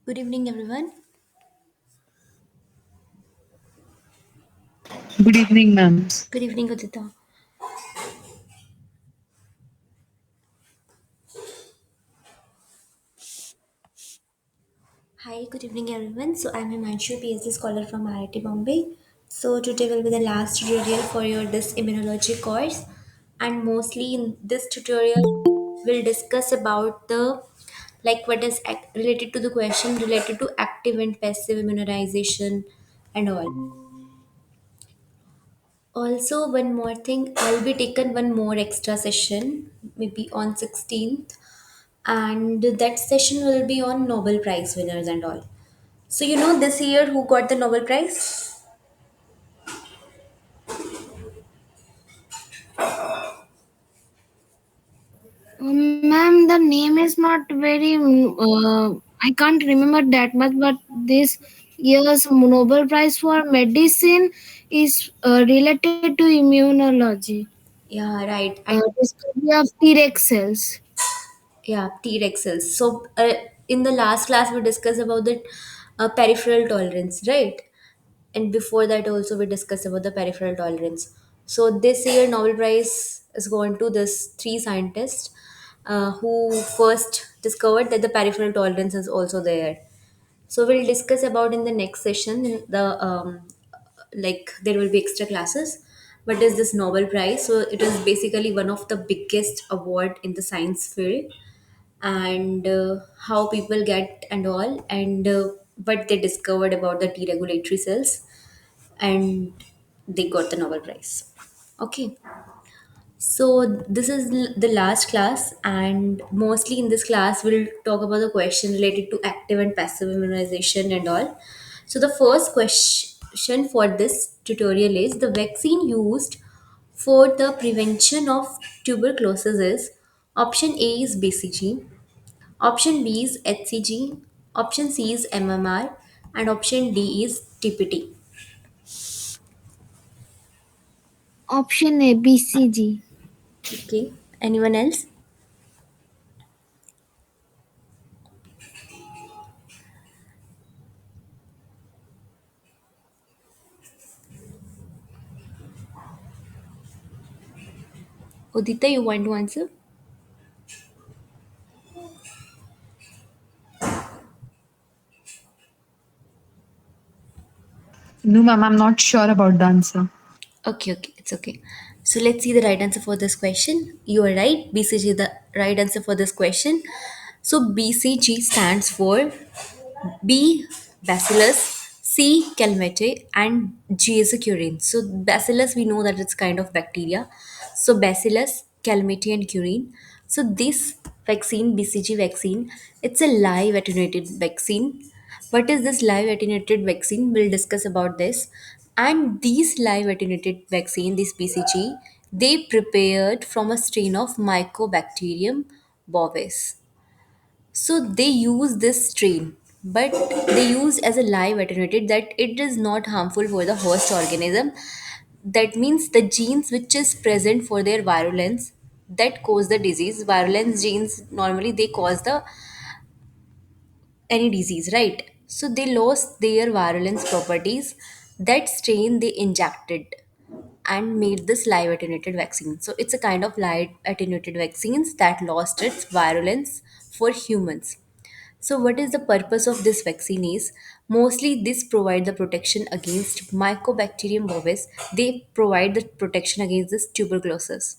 Good evening, everyone. Good evening, ma'am. Good evening, Udita. Hi, good evening, everyone. So, I'm Himanshu, PhD scholar from IIT Bombay. So, today will be the last tutorial for your this immunology course, and mostly in this tutorial, we'll discuss about the what is related to the question related to active and passive immunization and all. Also, one more thing, I'll be taking one more extra session, maybe on 16th, and that session will be on Nobel Prize winners and all. So, this year who got the Nobel Prize? Ma'am, the name is not very. I can't remember that much, but this year's Nobel Prize for Medicine is related to immunology, Yeah, right. And discovery of T-Rex cells. yeah, T-Rex cells. So, in the last class, we discussed about the peripheral tolerance, right? And before that, also, we discussed about the peripheral tolerance. So, this year, Nobel Prize is going to this three scientists who first discovered that the peripheral tolerance is also there. So we'll discuss about in the next session in the there will be extra classes. What is this Nobel Prize? So it is basically one of the biggest award in the science field, and how people get and all, and what they discovered about the T regulatory cells, and they got the Nobel Prize. Okay. So this is the last class, and mostly in this class we'll talk about the question related to active and passive immunization and all. So the first question for this tutorial is the vaccine used for the prevention of tuberculosis is option A is BCG, option B is HCG, option C is MMR, and option D is TPT. Option A, BCG. Okay. Anyone else? Udita, you want to answer? No, ma'am, I'm not sure about the answer. Okay, okay, it's okay. So let's see the right answer for this question. You are right. BCG is the right answer for this question. So BCG stands for B. Bacillus, C. Calmette, and G is a curine. So Bacillus, we know that it's kind of bacteria. So Bacillus, Calmette, and curine. So this vaccine, BCG vaccine, it's a live attenuated vaccine. What is this live attenuated vaccine? We'll discuss about this. And these live attenuated vaccine, this BCG, they prepared from a strain of Mycobacterium bovis. So they use this strain, but they use as a live attenuated that it is not harmful for the host organism. That means the genes which is present for their virulence that cause the disease. Virulence genes normally they cause the any disease, right? So they lost their virulence properties. That strain they injected and made this live attenuated vaccine. So it's a kind of live attenuated vaccines that lost its virulence for humans. So, what is the purpose of this vaccine is mostly this provide the protection against Mycobacterium bovis. They provide the protection against this tuberculosis.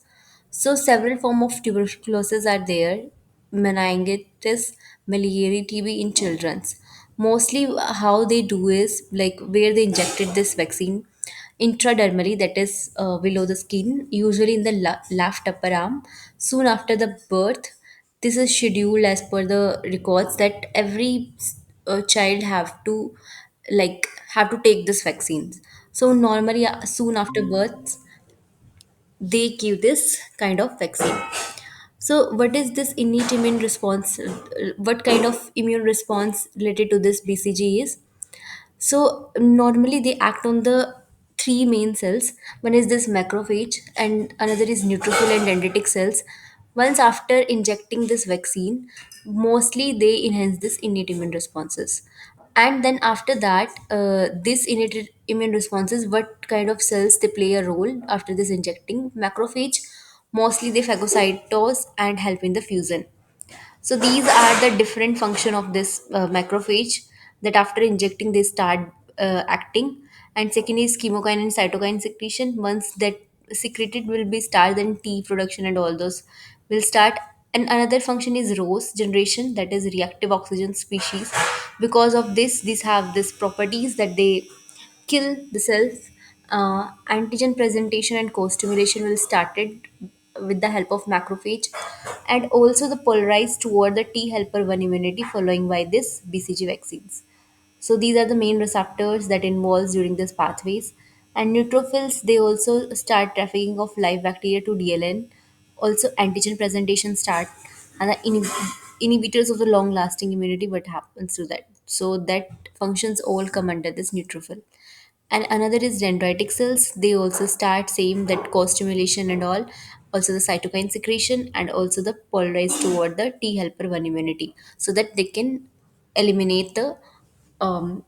So, several form of tuberculosis are there: meningitis, miliary TB in childrens. Mostly, how they do is like where they injected this vaccine intradermally, that is below the skin, usually in the left upper arm, soon after the birth. This is scheduled as per the records that every child have to take this vaccines. So normally soon after birth they give this kind of vaccine. So what is this innate immune response, what kind of immune response related to this BCG is? So normally they act on the three main cells. One is this macrophage, and another is neutrophil and dendritic cells. Once after injecting this vaccine, mostly they enhance this innate immune responses. And then after that, this innate immune responses, what kind of cells they play a role after this injecting? Macrophage, mostly they phagocytose and help in the fusion. So these are the different function of this macrophage, that after injecting they start acting. And second is chemokine and cytokine secretion. Once that secreted will be start, then T production and all those will start. And another function is ROS generation, that is reactive oxygen species. Because of this, these have this properties that they kill the cells. Antigen presentation and co-stimulation will started with the help of macrophage, and also the polarized toward the T helper 1 immunity following by this BCG vaccines. So these are the main receptors that involves during these pathways. And neutrophils, they also start trafficking of live bacteria to DLN. Also antigen presentation start, and the inhibitors of the long lasting immunity, what happens to that. So that functions all come under this neutrophil. And another is dendritic cells. They also start same, that co-stimulation and all. Also the cytokine secretion, and also the polarized toward the T helper 1 immunity, so that they can eliminate the um,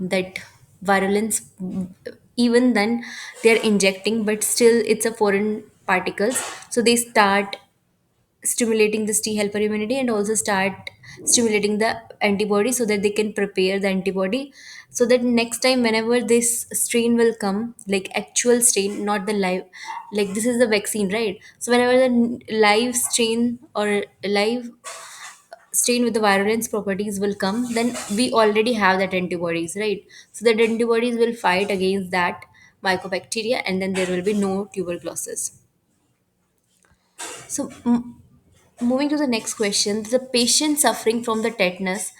that virulence. Even then they are injecting, but still it's a foreign particles. So they start stimulating this T helper immunity, and also start stimulating the antibody, so that they can prepare the antibody, so that next time whenever this strain will come, like actual strain, not the live, like this is the vaccine, right? So whenever the live strain or live strain with the virulence properties will come, then we already have that antibodies, right? So that antibodies will fight against that mycobacteria, and then there will be no tuberculosis. So, moving to the next question, the patient suffering from the tetanus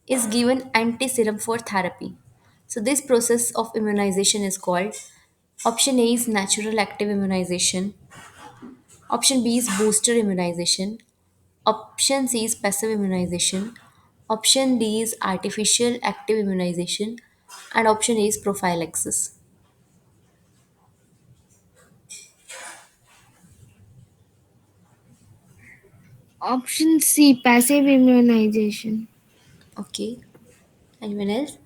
is given anti-serum for therapy. So, this process of immunization is called, option A is natural active immunization, option B is booster immunization, option C is passive immunization, option D is artificial active immunization, and option A is prophylaxis. Option C, passive immunization. Okay, anyone else?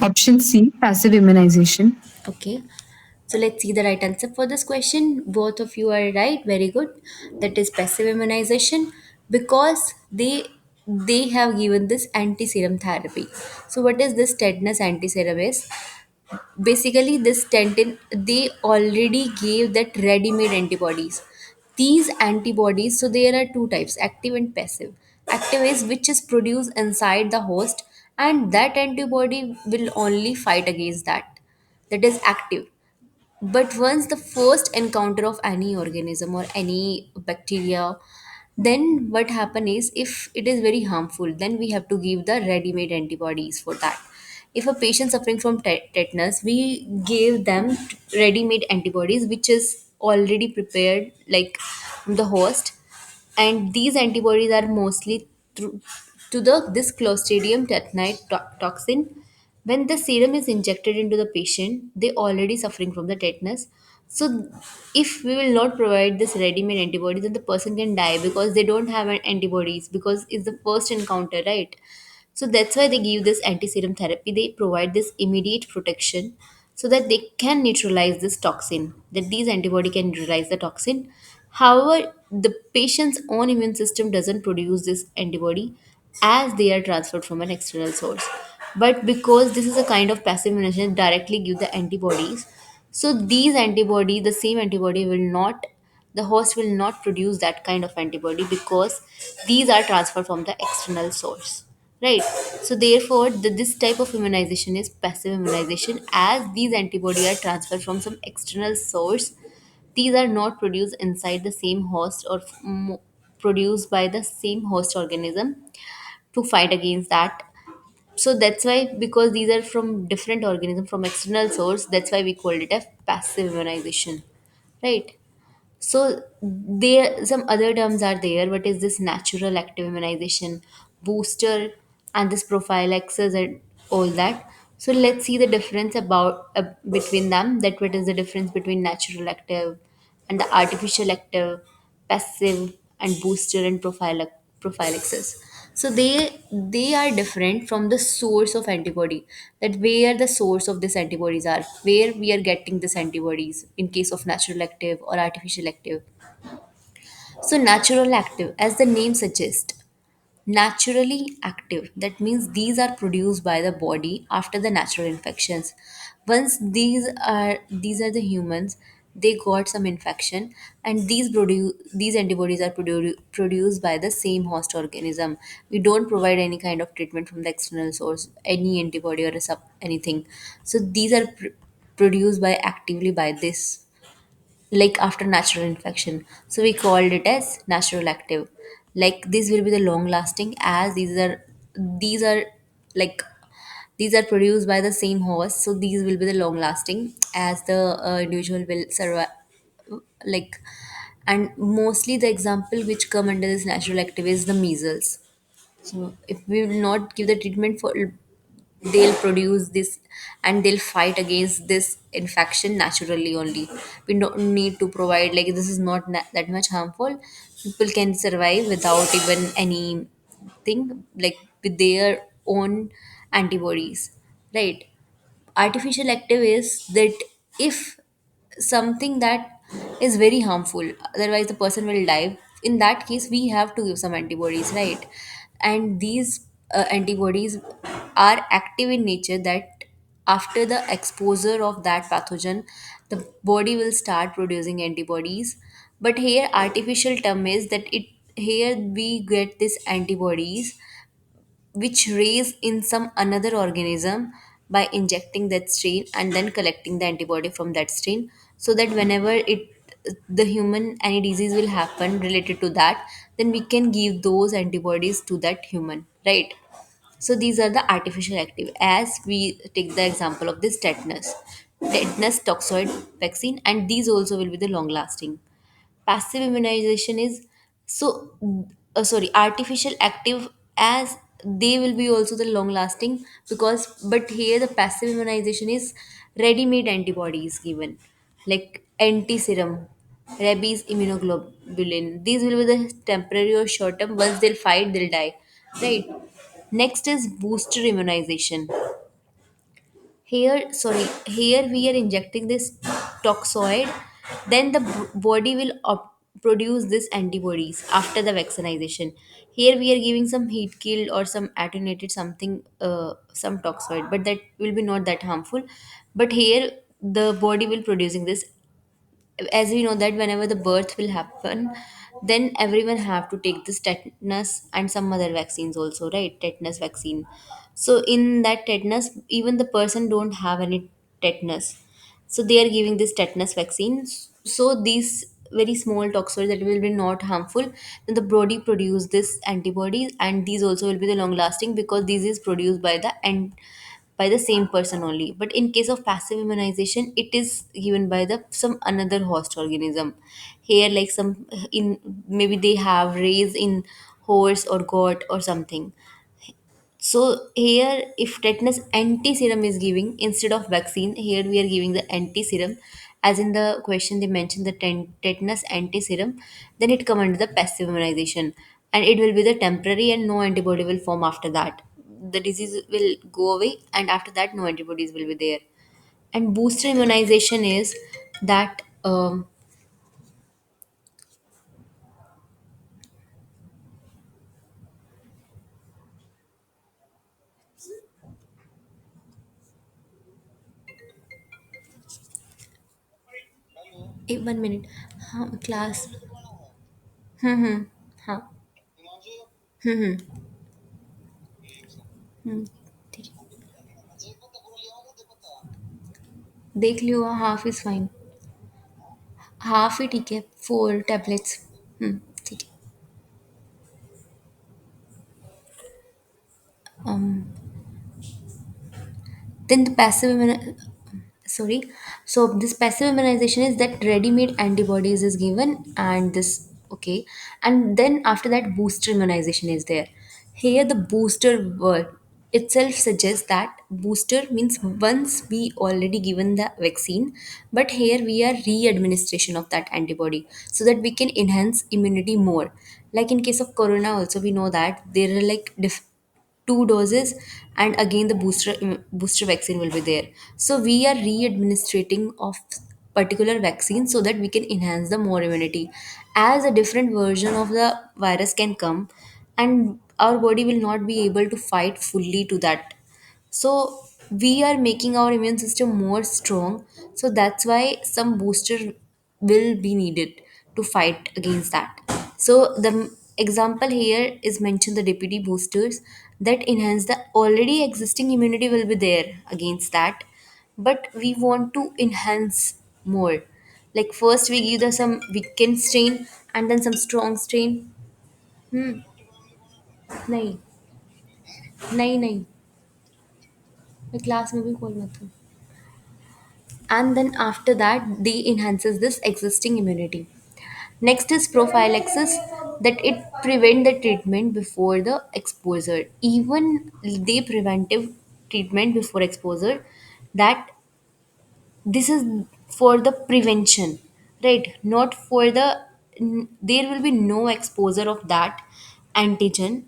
Option C, passive immunization. Okay, so let's see the right answer for this question. Both of you are right. Very good. That is passive immunization, because they have given this anti-serum therapy. So what is this tetanus anti-serum is? Basically, this tentin, they already gave that ready-made antibodies. These antibodies, so there are two types, active and passive. Active is which is produced inside the host, and that antibody will only fight against that. That is active. But once the first encounter of any organism or any bacteria, then what happen is, if it is very harmful, then we have to give the ready-made antibodies for that. If a patient suffering from tetanus, we give them ready-made antibodies which is already prepared, like from the host. And these antibodies are mostly through to the this clostridium tetani toxin. When the serum is injected into the patient, they already suffering from the tetanus. So if we will not provide this ready-made antibodies, then the person can die, because they don't have antibodies, because it's the first encounter, right? So that's why they give this anti-serum therapy. They provide this immediate protection, so that they can neutralize this toxin, that these antibody can neutralize the toxin. However, the patient's own immune system doesn't produce this antibody, as they are transferred from an external source. But because this is a kind of passive immunization, directly give the antibodies. So these antibody, the same antibody will not, the host will not produce that kind of antibody, because these are transferred from the external source, right? So therefore this type of immunization is passive immunization, as these antibody are transferred from some external source. These are not produced inside the same host, or produced by the same host organism to fight against that. So that's why, because these are from different organism, from external source, that's why we called it a passive immunization, right? So there some other terms are there. What is this natural active immunization, booster, and this prophylaxis and all that. So let's see the difference about between them. That what is the difference between natural active and the artificial active, passive and booster and prophylaxis. So they are different from the source of antibody. That where the source of these antibodies are, where we are getting these antibodies in case of natural active or artificial active. So natural active, as the name suggests, naturally active, that means these are produced by the body after the natural infections. Once these are the humans, they got some infection, and these antibodies are produced by the same host organism. We don't provide any kind of treatment from the external source, any antibody or a anything. So these are produced by actively by this, like after natural infection. So we called it as natural active. Like this will be the long lasting, as these are like these are produced by the same host, so these will be the long lasting, as the individual will survive, like. And mostly the example which come under this natural active is the measles. So if we will not give the treatment for, they'll produce this and they'll fight against this infection naturally only. We don't need to provide, like this is not that much harmful. People can survive without even anything, like with their own antibodies, right? Artificial active is that if something that is very harmful, otherwise the person will die, in that case we have to give some antibodies, right? And these antibodies are active in nature, that after the exposure of that pathogen, the body will start producing antibodies. But here artificial term is that it, here we get these antibodies which raise in some another organism by injecting that strain and then collecting the antibody from that strain, so that whenever it, the human, any disease will happen related to that, then we can give those antibodies to that human, right? So these are the artificial active, as we take the example of this tetanus toxoid vaccine, and these also will be the long lasting. Passive immunization is, so sorry, artificial active, as they will be also the long lasting, because but here the passive immunization is ready made antibodies given, like anti serum, rabies immunoglobulin. These will be the temporary or short term. Once they'll fight, they'll die, right? Next is booster immunization. Here, sorry, here we are injecting this toxoid, then the body will produce this antibodies after the vaccination. Here we are giving some heat killed or some attenuated something, some toxoid, but that will be not that harmful. But here the body will producing this, as we know that whenever the birth will happen, then everyone have to take this tetanus and some other vaccines also, right? Tetanus vaccine. So in that tetanus, even the person don't have any tetanus, so they are giving this tetanus vaccine. So these very small toxoids that will be not harmful, then the body produce this antibodies, and these also will be the long lasting, because this is produced by the by the same person only. But in case of passive immunization, it is given by the some another host organism. Here, like some in, maybe they have raised in horse or goat or something. So here, if tetanus anti-serum is giving instead of vaccine, here we are giving the anti-serum. As in the question they mentioned the tetanus anti-serum, then it come under the passive immunization, and it will be the temporary and no antibody will form after that. The disease will go away, and after that no antibodies will be there. And booster immunization is that, 1 minute, हाँ class, हाँ, ठीक है, देख लियो, half is fine, half ही ठीक है, 4 tablets, ठीक है। Then the sorry, so this passive immunization is that ready-made antibodies is given, and this, okay, and then after that booster immunization is there. Here the booster word. itself suggests that booster means once we already given the vaccine, but here we are re-administration of that antibody so that we can enhance immunity more. Like in case of corona also, we know that there are like two doses, and again the booster vaccine will be there. So we are re-administrating of particular vaccine so that we can enhance the more immunity, as a different version of the virus can come, and our body will not be able to fight fully to that. So we are making our immune system more strong, so that's why some booster will be needed to fight against that. So the example here is mentioned the deputy boosters that enhance the already existing immunity will be there against that, but we want to enhance more. Like first we give the some weakened strain and then some strong strain. hmm नहीं, नहीं नहीं, मैं class में भी call मत कर. And then after that they enhances this existing immunity. Next is prophylaxis, that it prevent the treatment before the exposure. Even the preventive treatment before exposure, that this is for the prevention, right? Not for the there will be no exposure of that antigen,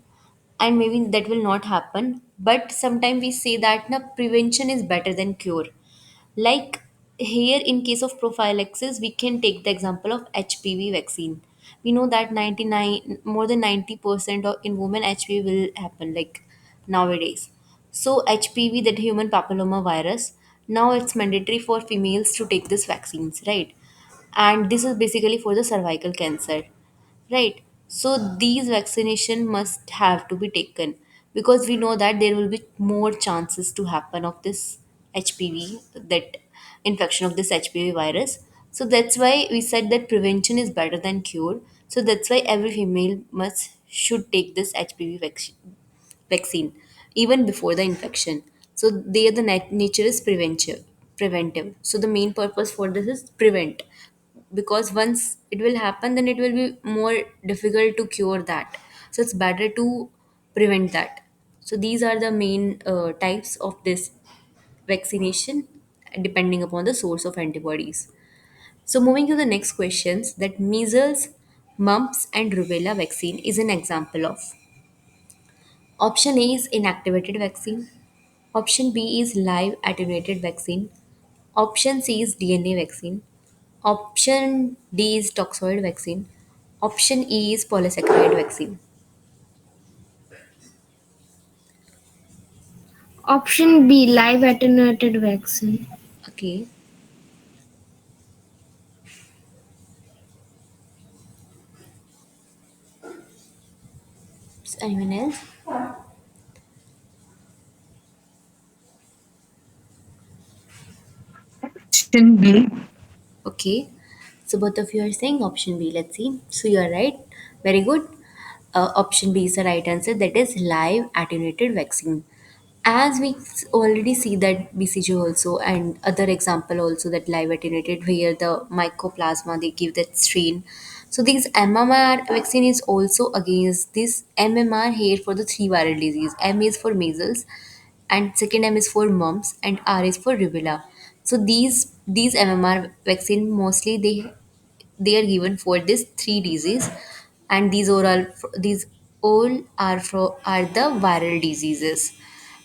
and maybe that will not happen, but sometimes we say that na prevention is better than cure. Like here, in case of prophylaxis, we can take the example of HPV vaccine. We know that 99, more than 90% of in women HPV will happen like nowadays. So HPV, that human papilloma virus, now it's mandatory for females to take this vaccines, right? And this is basically for the cervical cancer, right? So these vaccination must have to be taken, because we know that there will be more chances to happen of this HPV, that infection of this HPV virus. So that's why we said that prevention is better than cure. So that's why every female must should take this HPV vaccine even before the infection. So there the nature is preventive. So the main purpose for this is prevent, because once it will happen then it will be more difficult to cure that. So it's better to prevent that. So these are the main types of this vaccination, depending upon the source of antibodies. So moving to the next questions, that measles, mumps and rubella vaccine is an example of. Option A is inactivated vaccine. Option B is live attenuated vaccine. Option C is DNA vaccine. Option D is toxoid vaccine. Option E is polysaccharide vaccine. Option B, live attenuated vaccine. Okay. Anyone else? Option B. Okay. So both of you are saying option B. Let's see. So you are right. Very good. Option B is the right answer. That is live attenuated vaccine. As we already see that BCG also, and other example also, that live attenuated where the mycoplasma they give that strain. So these MMR vaccine is also against this MMR here for the three viral disease. M is for measles, and second M is for mumps, and R is for rubella. So these MMR vaccine mostly they are given for this three disease, and these all are are the viral diseases.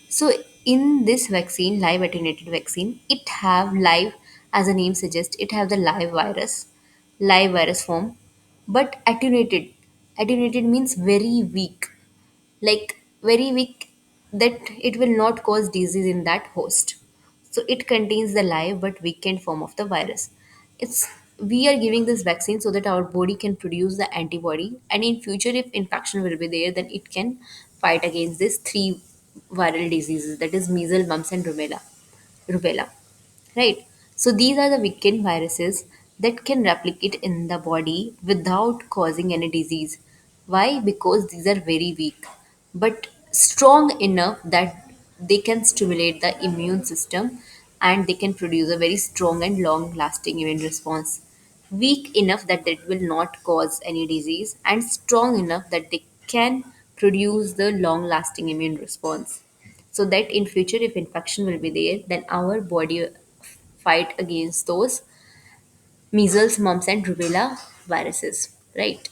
So in this vaccine, live attenuated vaccine, it have live, as the name suggests, it have the live virus form, but attenuated. Attenuated means very weak, like very weak, that it will not cause disease in that host. So it contains the live but weakened form of the virus. It's we are giving this vaccine so that our body can produce the antibody, and in future if infection will be there, then it can fight against these three viral diseases, that is measles, mumps and rubella, right? So these are the weakened viruses that can replicate in the body without causing any disease. Why? Because these are very weak, but strong enough that they can stimulate the immune system, and they can produce a very strong and long lasting immune response. Weak enough that it will not cause any disease, and strong enough that they can produce the long lasting immune response. so that in future if infection will be there, then our body fight against those measles, mumps and rubella viruses, right?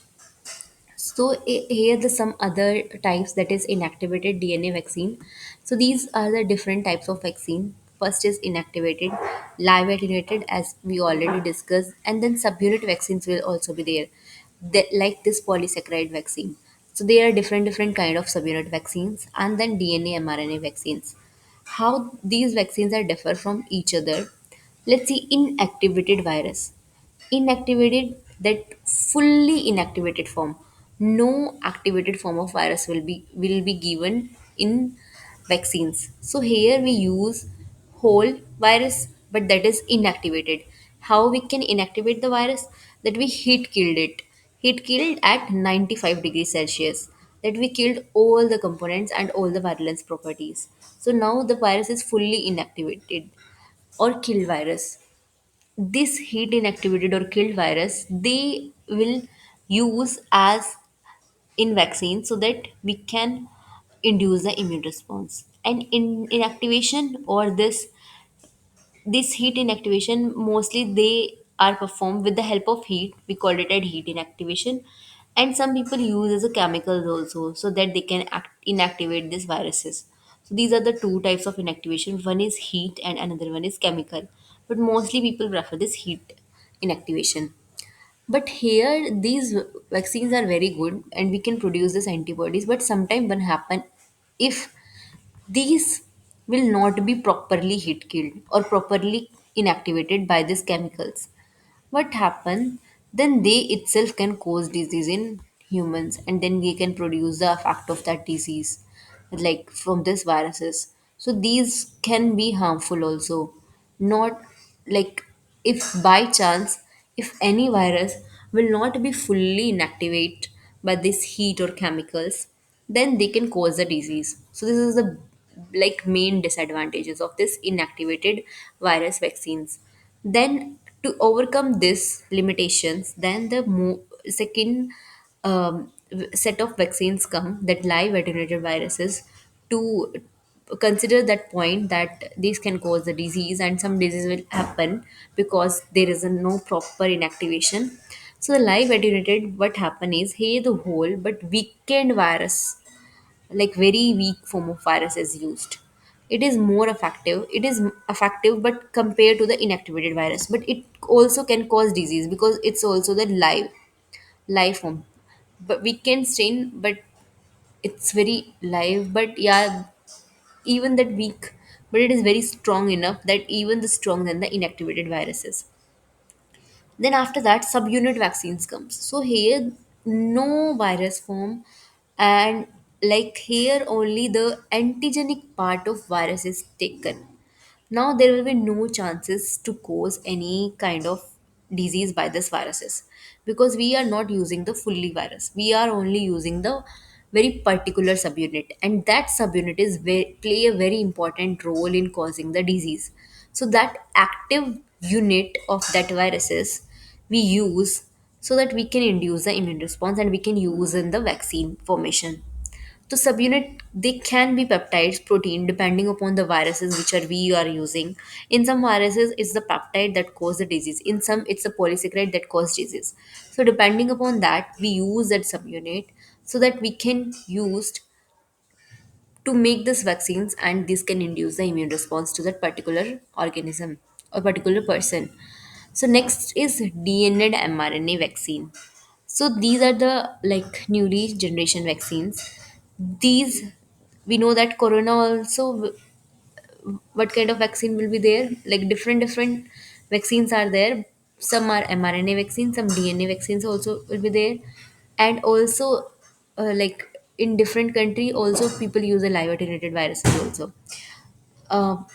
So here the some other types, that is inactivated DNA vaccine. So these are the different types of vaccine. First is inactivated, live attenuated, as we already discussed, and then subunit vaccines will also be there, like this polysaccharide vaccine. So there are different kind of subunit vaccines, and then DNA mRNA vaccines. How these vaccines are differ from each other? Let's see, inactivated virus. Inactivated, that fully inactivated form, no activated form of virus will be given in vaccines. So here we use whole virus, but that is inactivated. How we can inactivate the virus? That we heat killed at 95 degrees celsius, that we killed all the components and all the virulence properties. So now the virus is fully inactivated or killed virus. This heat inactivated or killed virus they will use as in vaccine, so that we can induce the immune response. And in inactivation or this heat inactivation, mostly they are performed with the help of heat, we call it as heat inactivation. And some people use as a chemicals also, so that they can inactivate these viruses. So these are the two types of inactivation, one is heat and another one is chemical, but mostly people prefer this heat inactivation. But here these vaccines are very good and we can produce this antibodies, but sometime what happen if these will not be properly heat killed or properly inactivated by these chemicals. What happen? Then they itself can cause disease in humans, and then we can produce the effect of that disease, like from these viruses. So these can be harmful also. Not like, if by chance, if any virus will not be fully inactivate by this heat or chemicals, then they can cause the disease. So this is the like main disadvantages of this inactivated virus vaccines. Then to overcome this limitations, then the second set of vaccines come, that live attenuated viruses, to consider that point that these can cause the disease and some disease will happen because there is a no proper inactivation. So the live attenuated, what happen is here the whole but weakened virus, like very weak form of virus is used. It is more effective, it is effective but compared to the inactivated virus, but it also can cause disease because it's also the live form. But we can strain, but it's very live, but yeah, even that weak, but it is very strong enough that even the strong than the inactivated viruses. Then after that, subunit vaccines comes. So here no virus form, and like here only the antigenic part of virus is taken. Now there will be no chances to cause any kind of disease by this viruses, because we are not using the fully virus. We are only using the very particular subunit, and that subunit is play a very important role in causing the disease. So that active unit of that viruses we use, so that we can induce the immune response and we can use in the vaccine formation. So subunit, they can be peptides, protein, depending upon the viruses which are we are using. In some viruses, it's the peptide that cause the disease. In some, it's the polysaccharide that cause disease. So depending upon that, we use that subunit so that we can use to make these vaccines, and this can induce the immune response to that particular organism or particular person. So next is DNA and mRNA vaccine. So these are the like newly generation vaccines. These, we know that corona also, what kind of vaccine will be there? Like different vaccines are there. Some are mRNA vaccines, some DNA vaccines also will be there, and also like in different country also people use a live attenuated viruses also.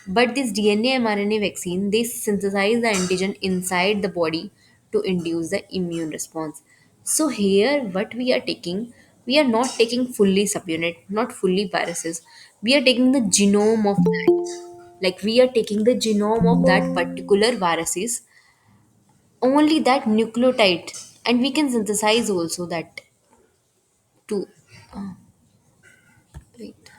But this DNA mRNA vaccine, they synthesize the antigen inside the body to induce the immune response. So here, what we are not taking fully subunit, not fully viruses. We are taking the genome of that. Like we are taking the genome of that particular viruses, only that nucleotide, and we can synthesize also that too. Wait.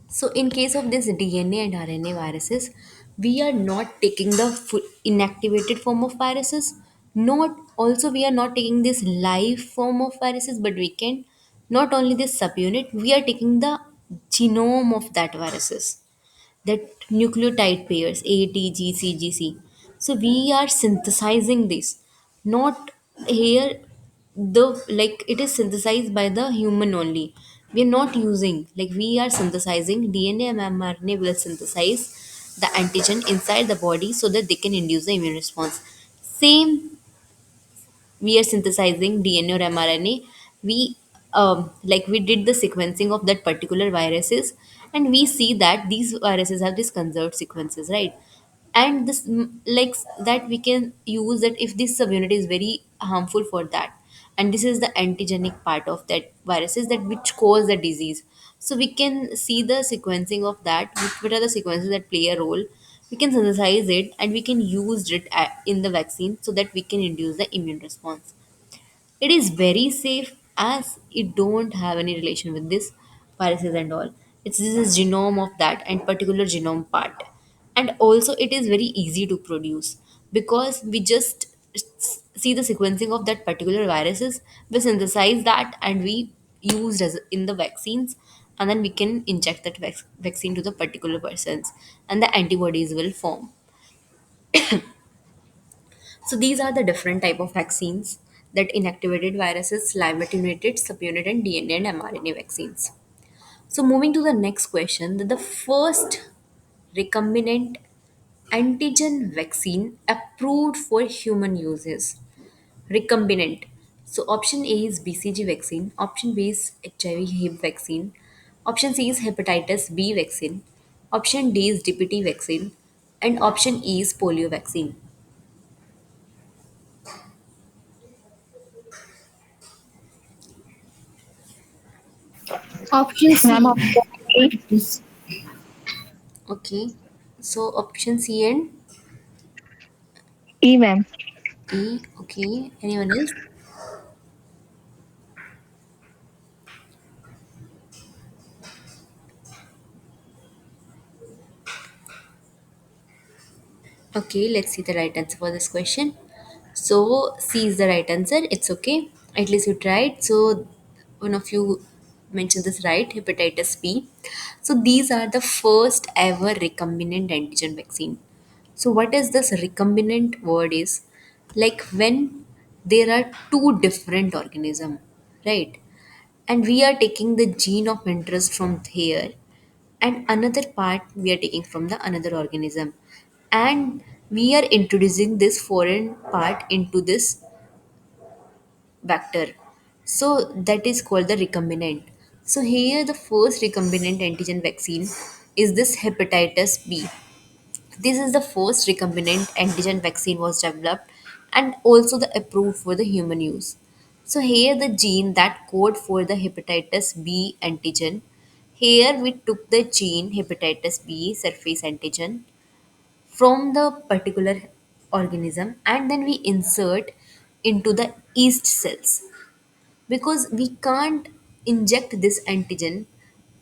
So, in case of this DNA and RNA viruses, we are not taking the full inactivated form of viruses. Not also we are not taking this live form of viruses, but we can not only this subunit, we are taking the genome of that viruses, that nucleotide pairs A, T, G, C, G, C. So we are synthesizing this. Not here the like it is synthesized by the human only. We are not using like we are synthesizing DNA and mRNA will synthesize the antigen inside the body so that they can induce the immune response. Same we are synthesizing DNA or mRNA, we like we did the sequencing of that particular viruses, and we see that these viruses have these conserved sequences, right? And this like that we can use that if this subunit is very harmful for that, and this is the antigenic part of that viruses that which cause the disease. So we can see the sequencing of that, what are the sequences that play a role. We can synthesize it and we can use it in the vaccine so that we can induce the immune response. It is very safe as it don't have any relation with this viruses and all. It's this is genome of that and particular genome part. And also it is very easy to produce because we just see the sequencing of that particular viruses, we synthesize that and we used as in the vaccines, and then we can inject that vaccine to the particular persons and the antibodies will form. So these are the different type of vaccines, that inactivated viruses, live attenuated, subunit, and DNA and mRNA vaccines. So moving to the next question, that the first recombinant antigen vaccine approved for human use is recombinant. So option A is BCG vaccine, option B is HIV Hib vaccine, option C is hepatitis B vaccine, option D is DPT vaccine, and option E is polio vaccine. Option Ma'am, C. option E. Yes. Okay. So option C and E, ma'am. E. Okay. Anyone else? Okay. Let's see the right answer for this question. So C is the right answer. It's okay. At least you tried. So one of you mentioned this right. Hepatitis B. So these are the first ever recombinant antigen vaccine. So what is this recombinant word is? Like when there are two different organism, right? And we are taking the gene of interest from here, and another part we are taking from the another organism, and we are introducing this foreign part into this vector. So that is called the recombinant. So here the first recombinant antigen vaccine is this hepatitis B. This is the first recombinant antigen vaccine was developed and also the approved for the human use. So here the gene that code for the hepatitis B antigen. Here we took the gene hepatitis B surface antigen from the particular organism and then we insert into the yeast cells, because we can't inject this antigen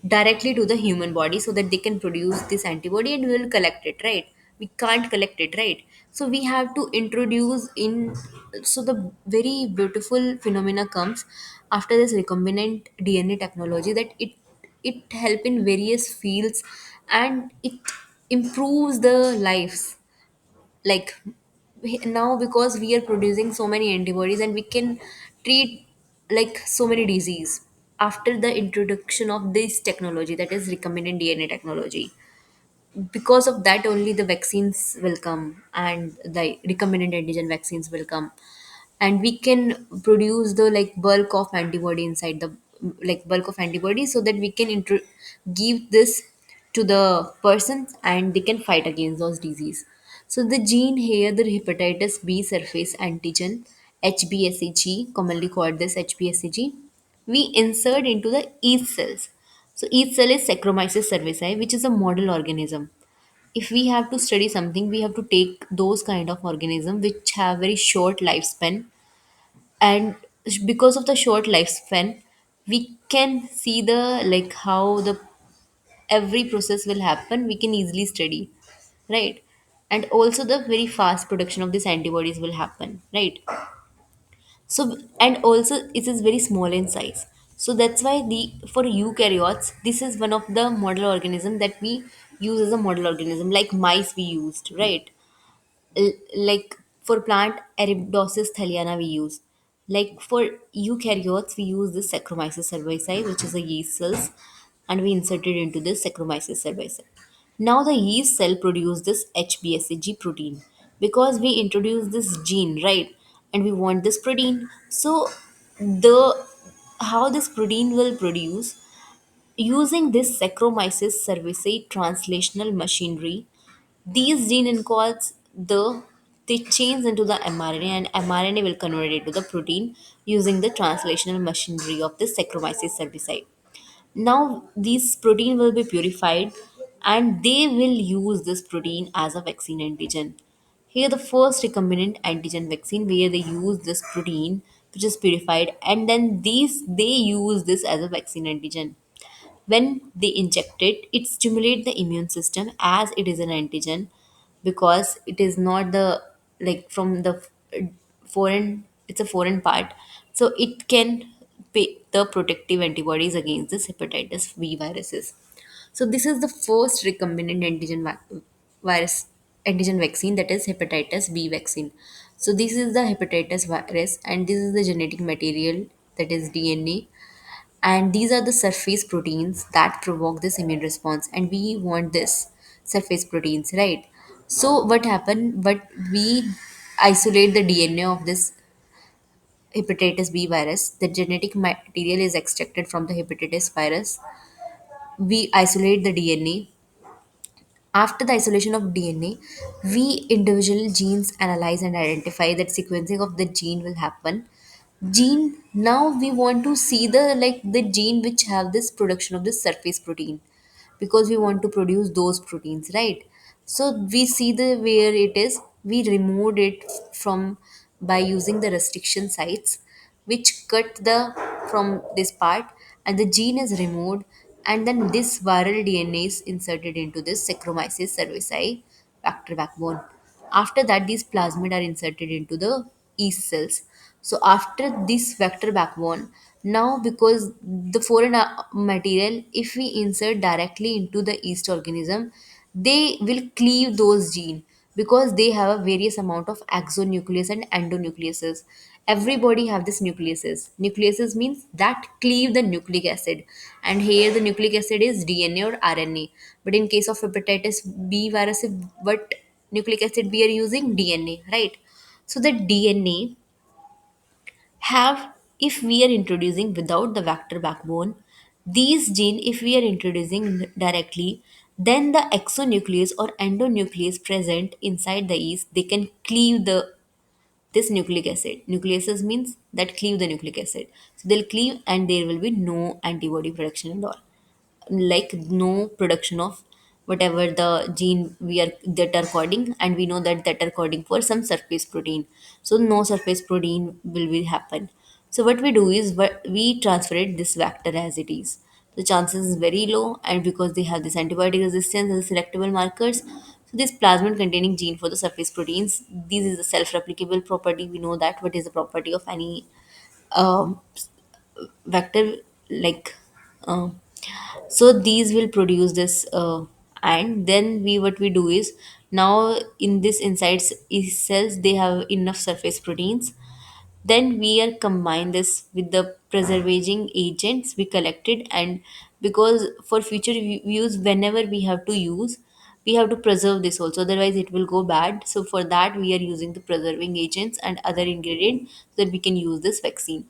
directly to the human body so that they can produce this antibody and we will collect it, right? We can't collect it, right? So we have to introduce in. So the very beautiful phenomena comes after this recombinant DNA technology, that it help in various fields and it improves the lives, like now because we are producing so many antibodies and we can treat like so many disease after the introduction of this technology, that is recombinant DNA technology. Because of that only the vaccines will come and the recombinant antigen vaccines will come, and we can produce the like bulk of antibody inside the like bulk of antibody so that we can give this to the person and they can fight against those disease. So the gene here, the hepatitis B surface antigen, HBsAg, commonly called this HBsAg, we insert into the yeast cells. So yeast cell is Saccharomyces cerevisiae, which is a model organism. If we have to study something, we have to take those kind of organism which have very short lifespan, and because of the short lifespan we can see the like how the every process will happen, we can easily study, right? And also the very fast production of these antibodies will happen, right? So and also it is very small in size. So that's why the for eukaryotes this is one of the model organism that we use as a model organism, like mice we used, right? Like for plant Arabidopsis thaliana we use. Like for eukaryotes we use this Saccharomyces cerevisiae, which is a yeast cells, and we insert it into this Saccharomyces cerevisiae. Now the yeast cell produce this HBsAg protein because we introduce this gene, right? And we want this protein. So the how this protein will produce using this Saccharomyces cerevisiae translational machinery, these gene encodes they change into the mRNA, and mRNA will convert it to the protein using the translational machinery of the Saccharomyces cerevisiae. Now these protein will be purified and they will use this protein as a vaccine antigen. Here the first recombinant antigen vaccine where they use this protein which is purified, and then these they use this as a vaccine antigen. When they inject it, it stimulates the immune system as it is an antigen, because it is not the like from the foreign, it's a foreign part, so it can pay the protective antibodies against this hepatitis V viruses. So this is the first recombinant virus antigen vaccine, that is hepatitis B vaccine. So this is the hepatitis virus and this is the genetic material, that is DNA, and these are the surface proteins that provoke this immune response, and we want this surface proteins, right? So what happened, but we isolate the DNA of this hepatitis B virus. The genetic material is extracted from the hepatitis virus. We isolate the DNA. After the isolation of DNA, we individual genes analyze and identify that sequencing of the gene will happen. Gene, now we want to see the like the gene which have this production of this surface protein, because we want to produce those proteins, right? So we see the where it is, we removed it from by using the restriction sites which cut the from this part, and the gene is removed, and then this viral DNA is inserted into this Saccharomyces cerevisiae vector backbone. After that, these plasmid are inserted into the yeast cells. So after this vector backbone, now because the foreign material, if we insert directly into the yeast organism, they will cleave those gene because they have a various amount of axonucleus and endonucleases. Everybody have this nucleases. Nucleases means that cleave the nucleic acid, and here the nucleic acid is DNA or RNA. But in case of hepatitis B virus, what nucleic acid we are using? DNA, right? So the DNA have, if we are introducing without the vector backbone, these gene if we are introducing directly, then the exonuclease or endonuclease present inside the yeast, they can cleave the this nucleic acid. Nucleases means that cleave the nucleic acid, so they'll cleave and there will be no antibody production and all, like no production of whatever the gene we are that are coding, and we know that are coding for some surface protein, so no surface protein will be happen. So what we do is we transfer it this vector as it is. The chances is very low, and because they have this antibiotic resistance and selectable markers, so this plasmid containing gene for the surface proteins, this is a self-replicable property. We know that what is the property of any um, vector, like um, so these will produce this and then we what we do is, now in this inside cells they have enough surface proteins, then we are combine this with the preserving agents we collected, and because for future use whenever we have to use, we have to preserve this also, otherwise it will go bad. So for that we are using the preserving agents and other ingredients so that we can use this vaccine.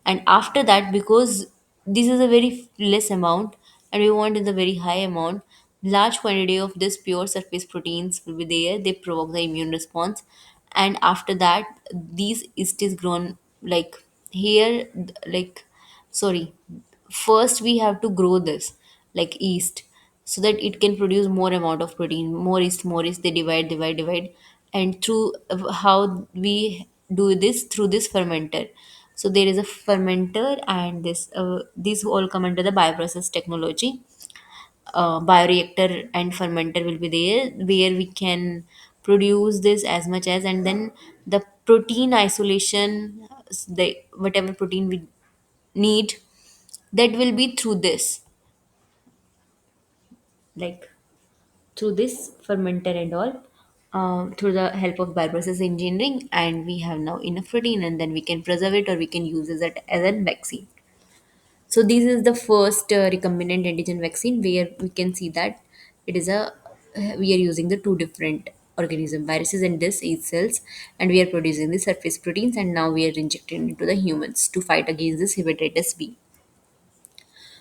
And after that, because this is a very less amount and we want in the very high amount, large quantity of this pure surface proteins will be there, they provoke the immune response. And after that, these yeast is grown like here, like sorry, first we have to grow this like yeast so that it can produce more amount of protein, more yeast, they divide, and through how we do this through this fermenter. So there is a fermenter, and these all come under the bioprocess technology. Bioreactor and fermenter will be there, where we can produce this as much as, and then the protein isolation, the whatever protein we need, that will be through this, like through this fermenter and all, through the help of bioprocess engineering, and we have now enough protein, and then we can preserve it or we can use it as a vaccine. So this is the first recombinant antigen vaccine, where we can see that it is a we are using the two different organism, viruses and this AIDS cells, and we are producing the surface proteins, and now we are injecting into the humans to fight against this hepatitis B.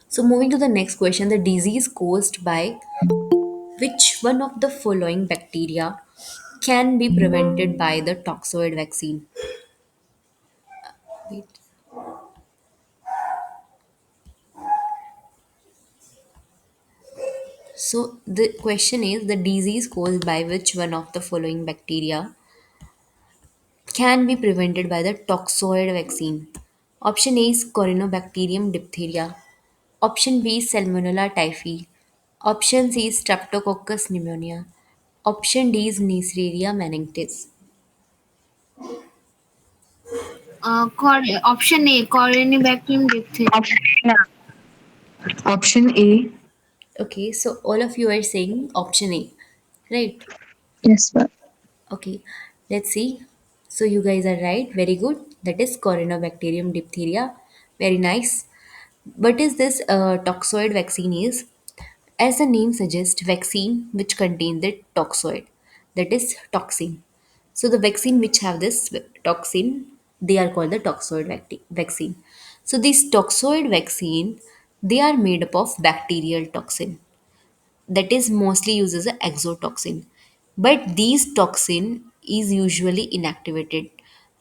So moving to the next question, the disease caused by which one of the following bacteria can be prevented by the toxoid vaccine? Wait. So the question is, the disease caused by which one of the following bacteria can be prevented by the toxoid vaccine? Option A is Corynebacterium diphtheria. Option B is Salmonella typhi. Option C is Streptococcus pneumonia. Option D is Neisseria meningtis. Option A, Corynebacterium diphtheria. Option A. Okay, so all of you are saying option A, right? Yes, ma'am. Okay, let's see. So you guys are right. Very good. That is Corynebacterium diphtheria. Very nice. What is this toxoid vaccine is? As the name suggests, vaccine which contain the toxoid, that is toxin. So the vaccine which have this toxin, they are called the toxoid vaccine. So this toxoid vaccine, they are made up of bacterial toxin, that is mostly used as an exotoxin. But these toxin is usually inactivated,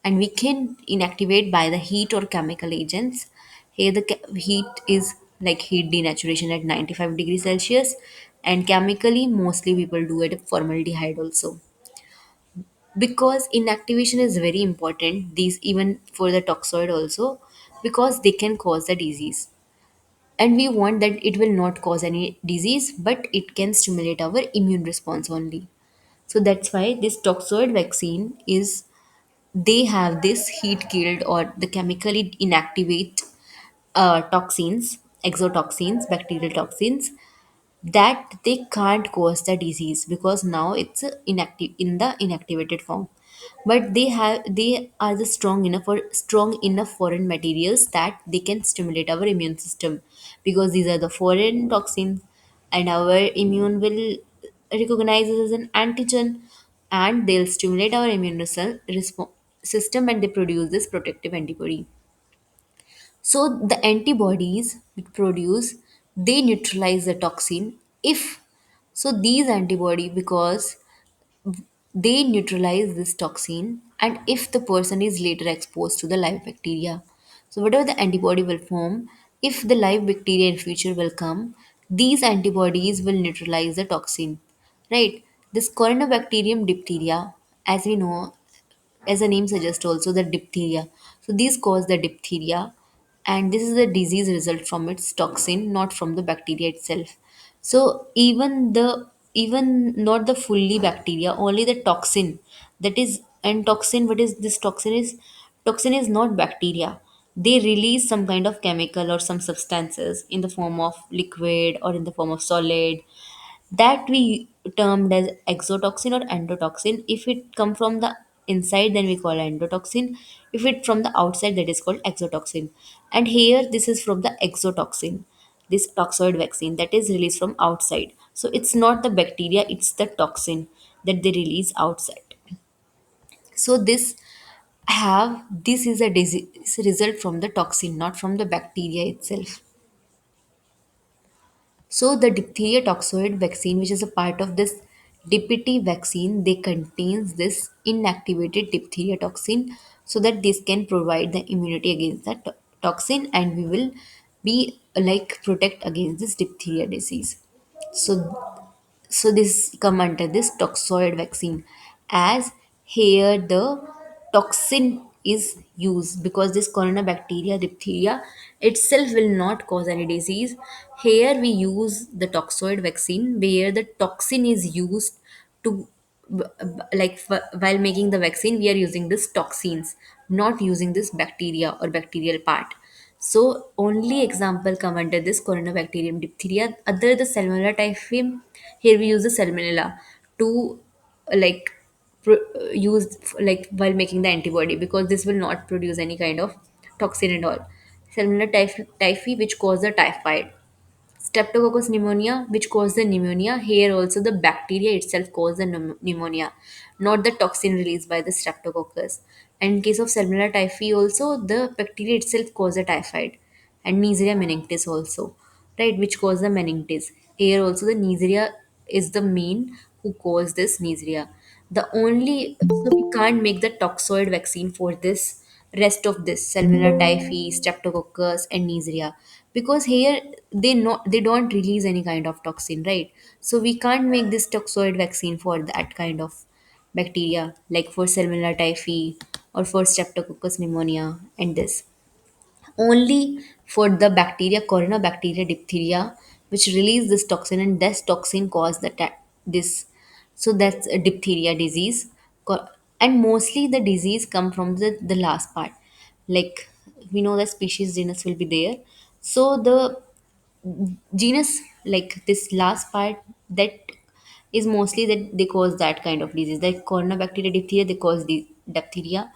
and we can inactivate by the heat or chemical agents. Here the heat is like heat denaturation at 95 degrees Celsius, and chemically mostly people do it formaldehyde also. Because inactivation is very important, these even for the toxoid also, because they can cause the disease, and we want that it will not cause any disease, but it can stimulate our immune response only. So that's why this toxoid vaccine is, they have this heat killed or the chemically inactivate toxins, exotoxins, bacterial toxins, that they can't cause the disease because now it's inactive in the inactivated form. But they are the strong enough foreign materials that they can stimulate our immune system, because these are the foreign toxins, and our immune will recognize it as an antigen, and they'll stimulate our system, and they produce this protective antibody. So the antibodies we produce, they neutralize the toxin. If so, these antibody, because they neutralize this toxin, and if the person is later exposed to the live bacteria, so whatever the antibody will form, if the live bacteria in future will come, these antibodies will neutralize the toxin, right? This Corynebacterium diphtheria, as we know, as the name suggests also, the diphtheria, so these cause the diphtheria, and this is a disease result from its toxin, not from the bacteria itself. So even not the fully bacteria, only the toxin, that is, and toxin, what is this toxin is, toxin is not bacteria. They release some kind of chemical or some substances in the form of liquid or in the form of solid, that we termed as exotoxin or endotoxin. If it come from the inside, then we call endotoxin. If it from the outside, that is called exotoxin. And here this is from the exotoxin, this toxoid vaccine that is released from outside. So it's not the bacteria, it's the toxin that they release outside. So this is a disease result from the toxin, not from the bacteria itself. So the diphtheria toxoid vaccine, which is a part of this DPT vaccine, they contains this inactivated diphtheria toxin, so that this can provide the immunity against that toxin, and we will be like protect against this diphtheria disease. So this come under this toxoid vaccine, as here the toxin is used, because this corona diphtheria itself will not cause any disease. Here we use the toxoid vaccine where the toxin is used to, while making the vaccine we are using this toxins, not using this bacteria or bacterial part. So only example come under this Corynebacterium diphtheria. Other the Salmonella typhim, here we use the Salmonella to like use like while making the antibody, because this will not produce any kind of toxin at all. Salmonella typhi, which cause the typhoid. Streptococcus pneumonia, which cause the pneumonia. Here also the bacteria itself cause the pneumonia, not the toxin released by the streptococcus. And in case of Salmonella typhi also, the bacteria itself cause the typhoid. And Neisseria meningtis also, right, which cause the meningitis. Here also the Neisseria is the main who cause this Neisseria. The only, so we can't make the toxoid vaccine for this rest of this Salmonella typhi, Streptococcus, and Neisseria, because here they don't release any kind of toxin, right? So we can't make this toxoid vaccine for that kind of bacteria, like for Salmonella typhi or for Streptococcus pneumonia and this. Only for the bacteria, Corynebacteria diphtheria, which release this toxin, and this toxin cause this. So that's a diphtheria disease. And mostly the disease come from the last part. Like we know the species genus will be there. So the genus, like this last part, that is mostly that they cause that kind of disease. Like Corynebacteria diphtheria, they cause the diphtheria,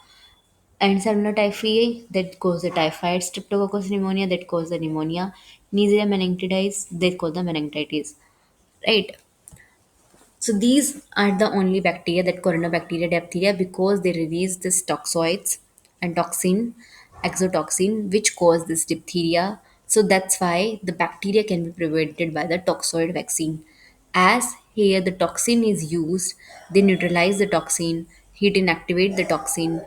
and Salmonella typhi that cause the typhoid, Streptococcus pneumonia that cause the pneumonia, Neisseria meningitidis that cause the meningitis, right? So these are the only bacteria, that Corynebacteria diphtheria, because they release this toxoids and toxin, exotoxin, which cause this diphtheria. So that's why the bacteria can be prevented by the toxoid vaccine. As here the toxin is used, they neutralize the toxin, heat inactivate the toxin,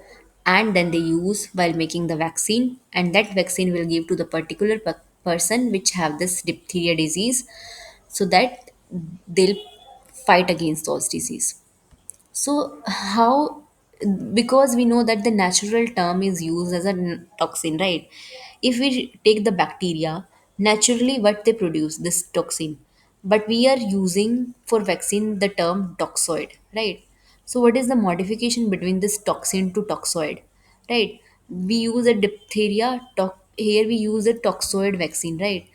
and then they use while making the vaccine, and that vaccine will give to the particular person which have this diphtheria disease, so that they'll fight against those disease. So how, because we know that the natural term is used as a toxin, right? If we take the bacteria, naturally what they produce this toxin, but we are using for vaccine the term toxoid, right? So what is the modification between this toxin to toxoid, right? We use a here we use a toxoid vaccine, right?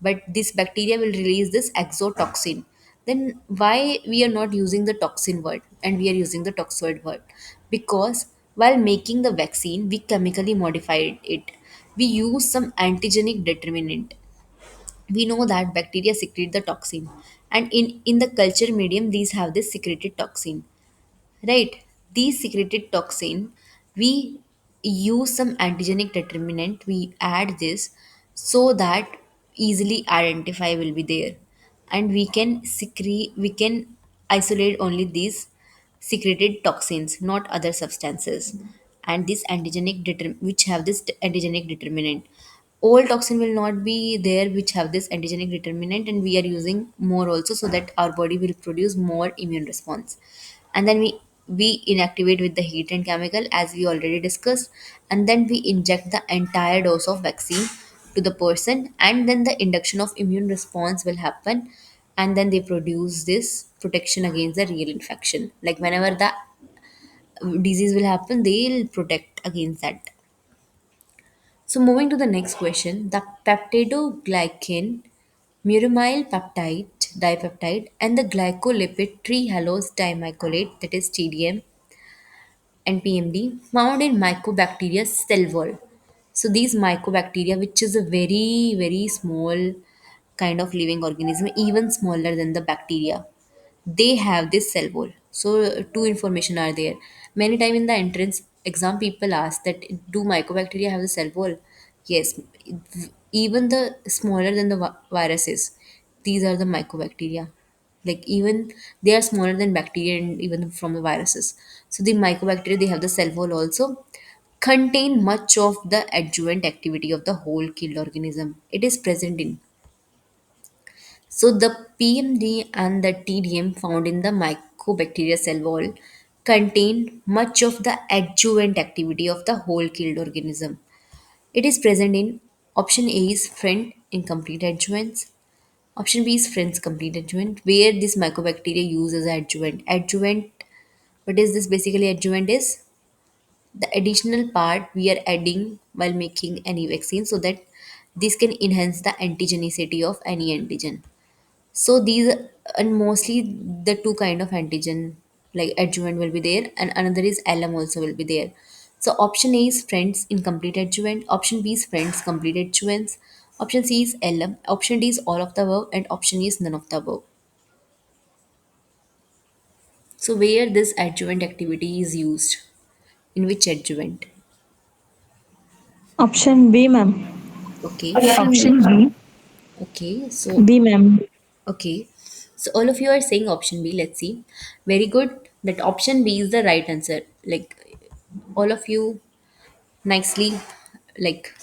But this bacteria will release this exotoxin. Then why we are not using the toxin word and we are using the toxoid word? Because while making the vaccine we chemically modified it. We use some antigenic determinant. We know that bacteria secrete the toxin, and in the culture medium these have this secreted toxin, right? These secreted toxin, we use some antigenic determinant, we add this, so that easily identify will be there, and we can isolate only these secreted toxins, not other substances. And this which have this antigenic determinant, all toxin will not be there which have this antigenic determinant, and we are using more also, so that our body will produce more immune response. And then we inactivate with the heat and chemical, as we already discussed, and then we inject the entire dose of vaccine to the person, and then the induction of immune response will happen, and then they produce this protection against the real infection. Like whenever the disease will happen, they'll protect against that. So moving to the next question, the peptidoglycan, muramyl peptide, dipeptide, and the glycolipid trehalose dimycolate, that is TDM, and PMD, found in Mycobacteria cell wall. So these mycobacteria, which is a very very small kind of living organism, even smaller than the bacteria, they have this cell wall. So two information are there. Many time in the entrance exam people ask that, do mycobacteria have the cell wall? Yes, even the smaller than the viruses, these are the mycobacteria. Like even they are smaller than bacteria and even from the viruses. So the mycobacteria, they have the cell wall also, contain much of the adjuvant activity of the whole killed organism. It is present in, so the PMD and the TDM found in the mycobacteria cell wall contain much of the adjuvant activity of the whole killed organism. It is present in option A is friend incomplete adjuvants. Option B is friends complete adjuvant, where this mycobacteria use as adjuvant. Adjuvant, what is this basically? Adjuvant is the additional part we are adding while making any vaccine so that this can enhance the antigenicity of any antigen. So these, and mostly the two kind of antigen like adjuvant will be there, and another is alum also will be there. So option A is friends incomplete adjuvant, option B is friends complete adjuvants, option C is alum, option D is all of the above, and option E is none of the above. So where this adjuvant activity is used, in which adjuvant? Option B, ma'am. Okay, Option B. Option B. okay, so B, ma'am. okay, so all of you are saying option B. Let's see. Very good. That option B is the right answer. Like all of you nicely, like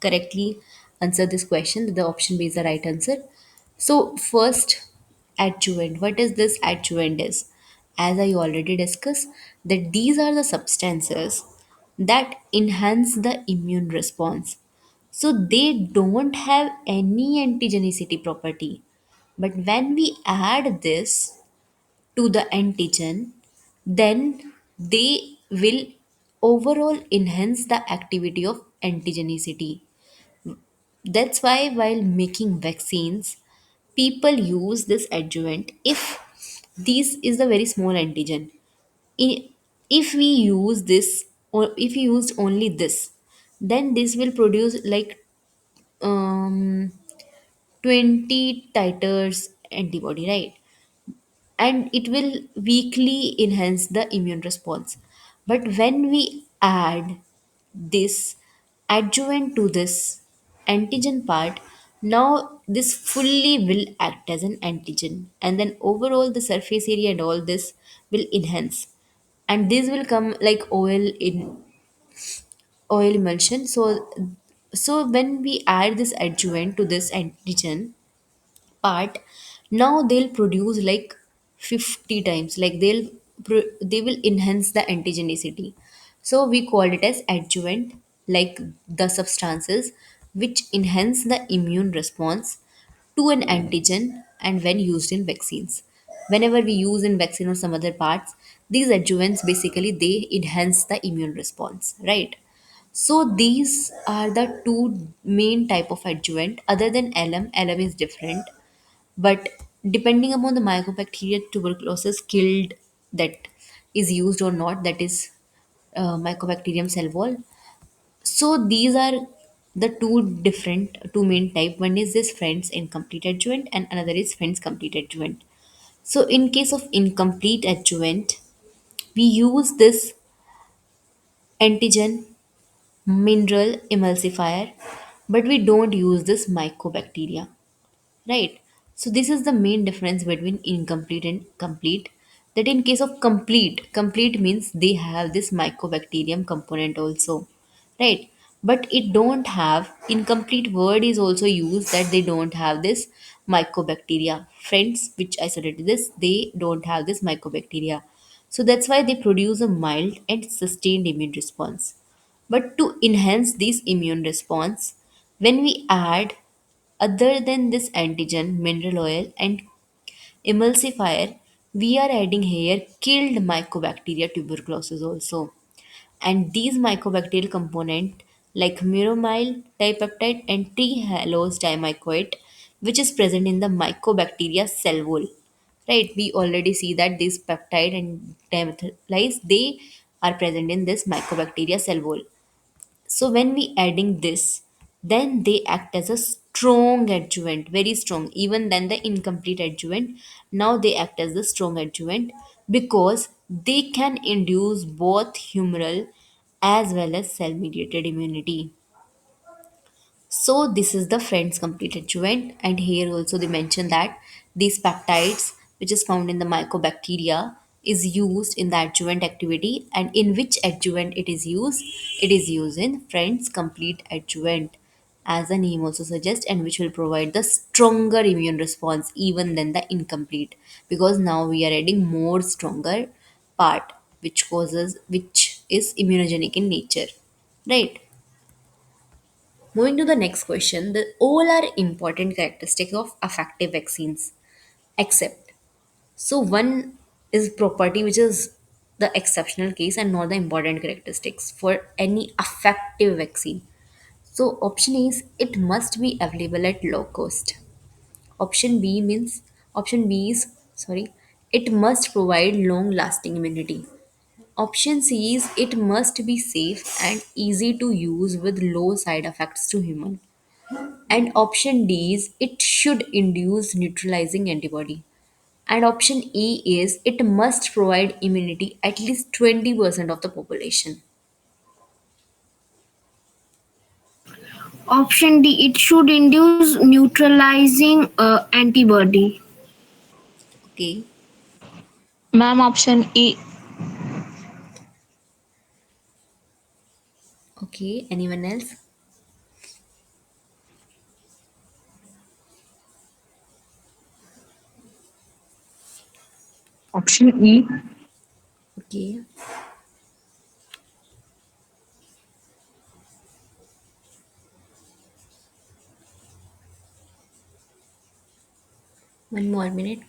correctly answer this question. The option B is the right answer. So first, adjuvant. What is this adjuvant is? As I already discussed, that these are the substances that enhance the immune response. So they don't have any antigenicity property. But when we add this to the antigen, then they will overall enhance the activity of antigenicity. That's why while making vaccines, people use this adjuvant if this is a very small antigen. I- If we use this, or if we used only this, then this will produce like um, 20 titers antibody, right? And it will weakly enhance the immune response. But when we add this adjuvant to this antigen part, now this fully will act as an antigen, and then overall the surface area and all this will enhance, and this will come like oil emulsion. So when we add this adjuvant to this antigen part, now they'll produce like 50 times, like they will enhance the antigenicity. So we called it as adjuvant, like the substances which enhance the immune response to an antigen, and when used in vaccines, whenever we use in vaccine or some other parts, these adjuvants basically they enhance the immune response, right? So these are the two main type of adjuvant. Other than alum, alum is different, but depending upon the mycobacteria tuberculosis killed, that is used or not, that is mycobacterium cell wall. So these are the two main type. One is this friends incomplete adjuvant, and another is friends complete adjuvant. So in case of incomplete adjuvant, we use this antigen mineral emulsifier, but we don't use this mycobacteria. Right. So this is the main difference between incomplete and complete. That in case of complete, complete means they have this mycobacterium component also. Right. But it don't have, incomplete word is also used that they don't have this mycobacteria. Friends, which isolated this, they don't have this mycobacteria. So that's why they produce a mild and sustained immune response. But to enhance this immune response, when we add other than this antigen, mineral oil, and emulsifier, we are adding here killed mycobacteria tuberculosis also. And these mycobacterial component like muromyl dipeptide and T-halose dimycoate, which is present in the mycobacteria cell wall. Right, we already see that this peptide and dimethylase they are present in this mycobacteria cell wall. So when we adding this, then they act as a strong adjuvant, very strong, even than the incomplete adjuvant. Now they act as the strong adjuvant because they can induce both humoral as well as cell mediated immunity. So this is the friends complete adjuvant, and here also they mention that these peptides, which is found in the mycobacteria, is used in the adjuvant activity. And in which adjuvant it is used? It is used in friends complete adjuvant, as the name also suggests, and which will provide the stronger immune response even than the incomplete, because now we are adding more stronger part which is immunogenic in nature, right? Moving to the next question, the all are important characteristics of effective vaccines, except so one is property which is the exceptional case and not the important characteristics for any effective vaccine. So option A is it must be available at low cost. Option B means option B is sorry, it must provide long lasting immunity. Option C is it must be safe and easy to use with low side effects to human. And option D is it should induce neutralizing antibody. And option E is it must provide immunity at least 20% of the population. Option D, it should induce neutralizing antibody. Okay. Ma'am, option E. Okay. Anyone else? Option E. Okay. One more minute.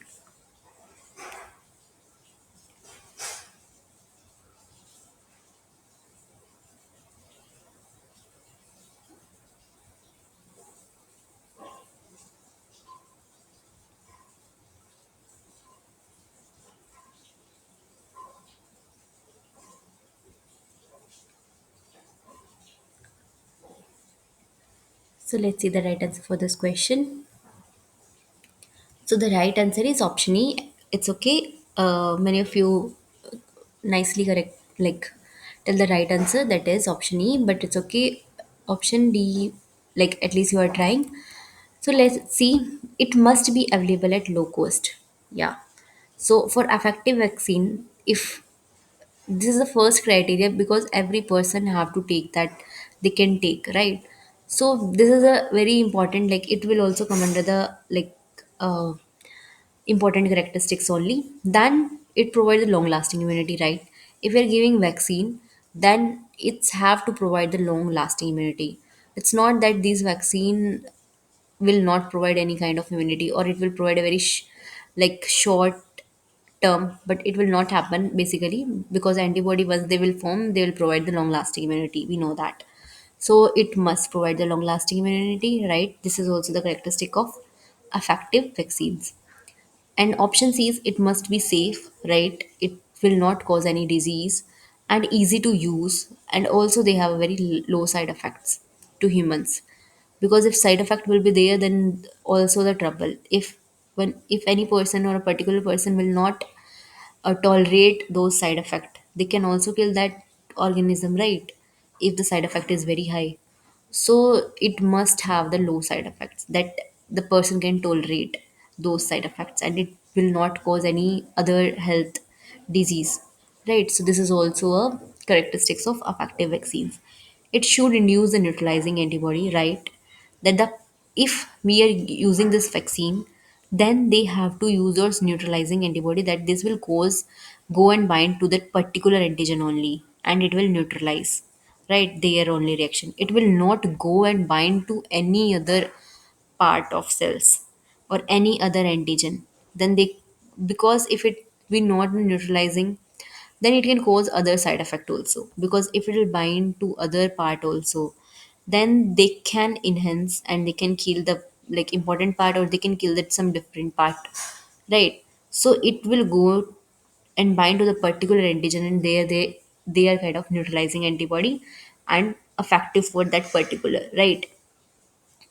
So let's see the right answer for this question. So the right answer is option E. It's okay. Many of you nicely correct, like tell the right answer, that is option E, but it's okay. Option D, like at least you are trying. So let's see. It must be available at low cost. Yeah. So for effective vaccine, if this is the first criteria, because every person have to take that they can take, right? So this is a very important, like it will also come under the like important characteristics only. Then it provides a long lasting immunity, right? If you're giving vaccine, then it's have to provide the long lasting immunity. It's not that these vaccine will not provide any kind of immunity, or it will provide a very like short term, but it will not happen basically, because antibody once they will form, they will provide the long lasting immunity, we know that. So it must provide the long lasting immunity, right? This is also the characteristic of effective vaccines. And option C is it must be safe, right? It will not cause any disease and easy to use, and also they have very low side effects to humans. Because if side effect will be there, then also the trouble. If any person or a particular person will not tolerate those side effect, they can also kill that organism, right? If the side effect is very high. So it must have the low side effects that the person can tolerate those side effects, and it will not cause any other health disease, right? So this is also a characteristics of effective vaccines. It should induce the neutralizing antibody, right? That the if we are using this vaccine, then they have to use those neutralizing antibody, that this will cause go and bind to that particular antigen only, and it will neutralize, right, their only reaction. It will not go and bind to any other part of cells or any other antigen. Then they, because if it we not neutralizing, then it can cause other side effect also, because if it will bind to other part also, then they can enhance and they can kill the like important part, or they can kill that some different part, right? So it will go and bind to the particular antigen, and there they are kind of neutralizing antibody and effective for that particular, right?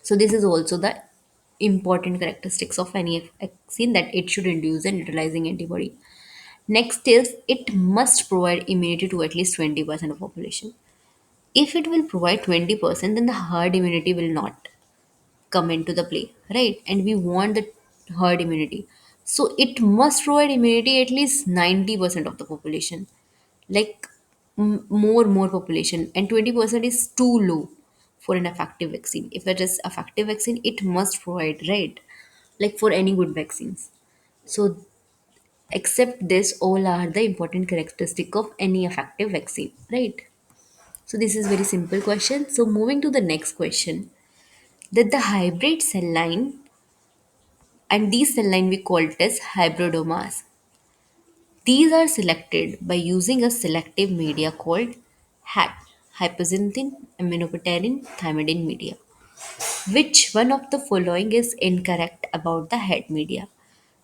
So this is also the important characteristics of any vaccine, that it should induce a neutralizing antibody. Next is it must provide immunity to at least 20% of population. If it will provide 20%, then the herd immunity will not come into the play, right? And we want the herd immunity. So it must provide immunity at least 90% of the population, like more population, and 20% is too low for an effective vaccine. If it is effective vaccine, it must provide, right? Like for any good vaccines. So Except this, all are the important characteristic of any effective vaccine, right? So this is very simple question. So moving to the next question, that the hybrid cell line, and these cell line we call it as hybridomas. These are selected by using a selective media called HAT, hypoxanthine aminopterin thymidine media. Which one of the following is incorrect about the HAT media?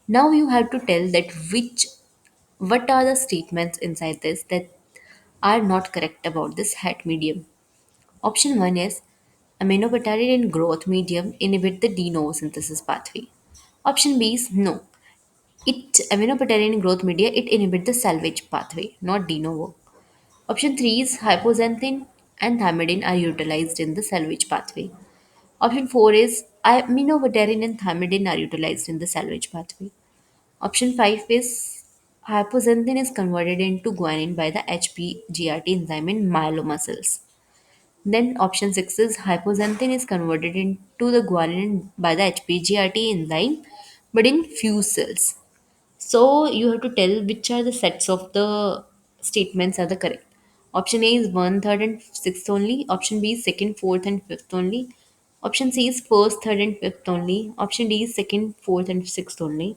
Now you have to tell that what are the statements inside this that are not correct about this HAT medium. Option 1 is aminopterin growth medium inhibit the de novo synthesis pathway. Option B is no. It aminopterin growth media it inhibit the salvage pathway, not de novo. Option 3 is hypoxanthine and thymidine are utilized in the salvage pathway. Option 4 is aminopterin and thymidine are utilized in the salvage pathway. Option 5 is hypoxanthine is converted into guanine by the HPGRT enzyme in myeloma cells. Then option 6 is hypoxanthine is converted into the guanine by the HPGRT enzyme but in few cells. So you have to tell which are the sets of the statements are the correct. Option A is one, third, and sixth only. Option B is second, fourth, and fifth only. Option C is first, third, and fifth only. Option D is second, fourth, and sixth only.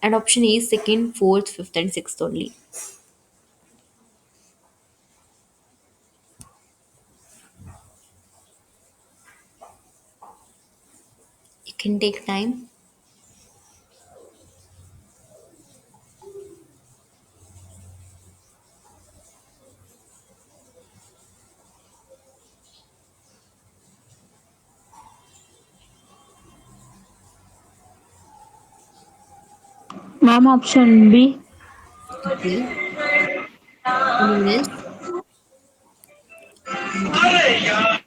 And option E is second, fourth, fifth, and sixth only. You can take time. Ma'am, option B. Okay. Anyone else?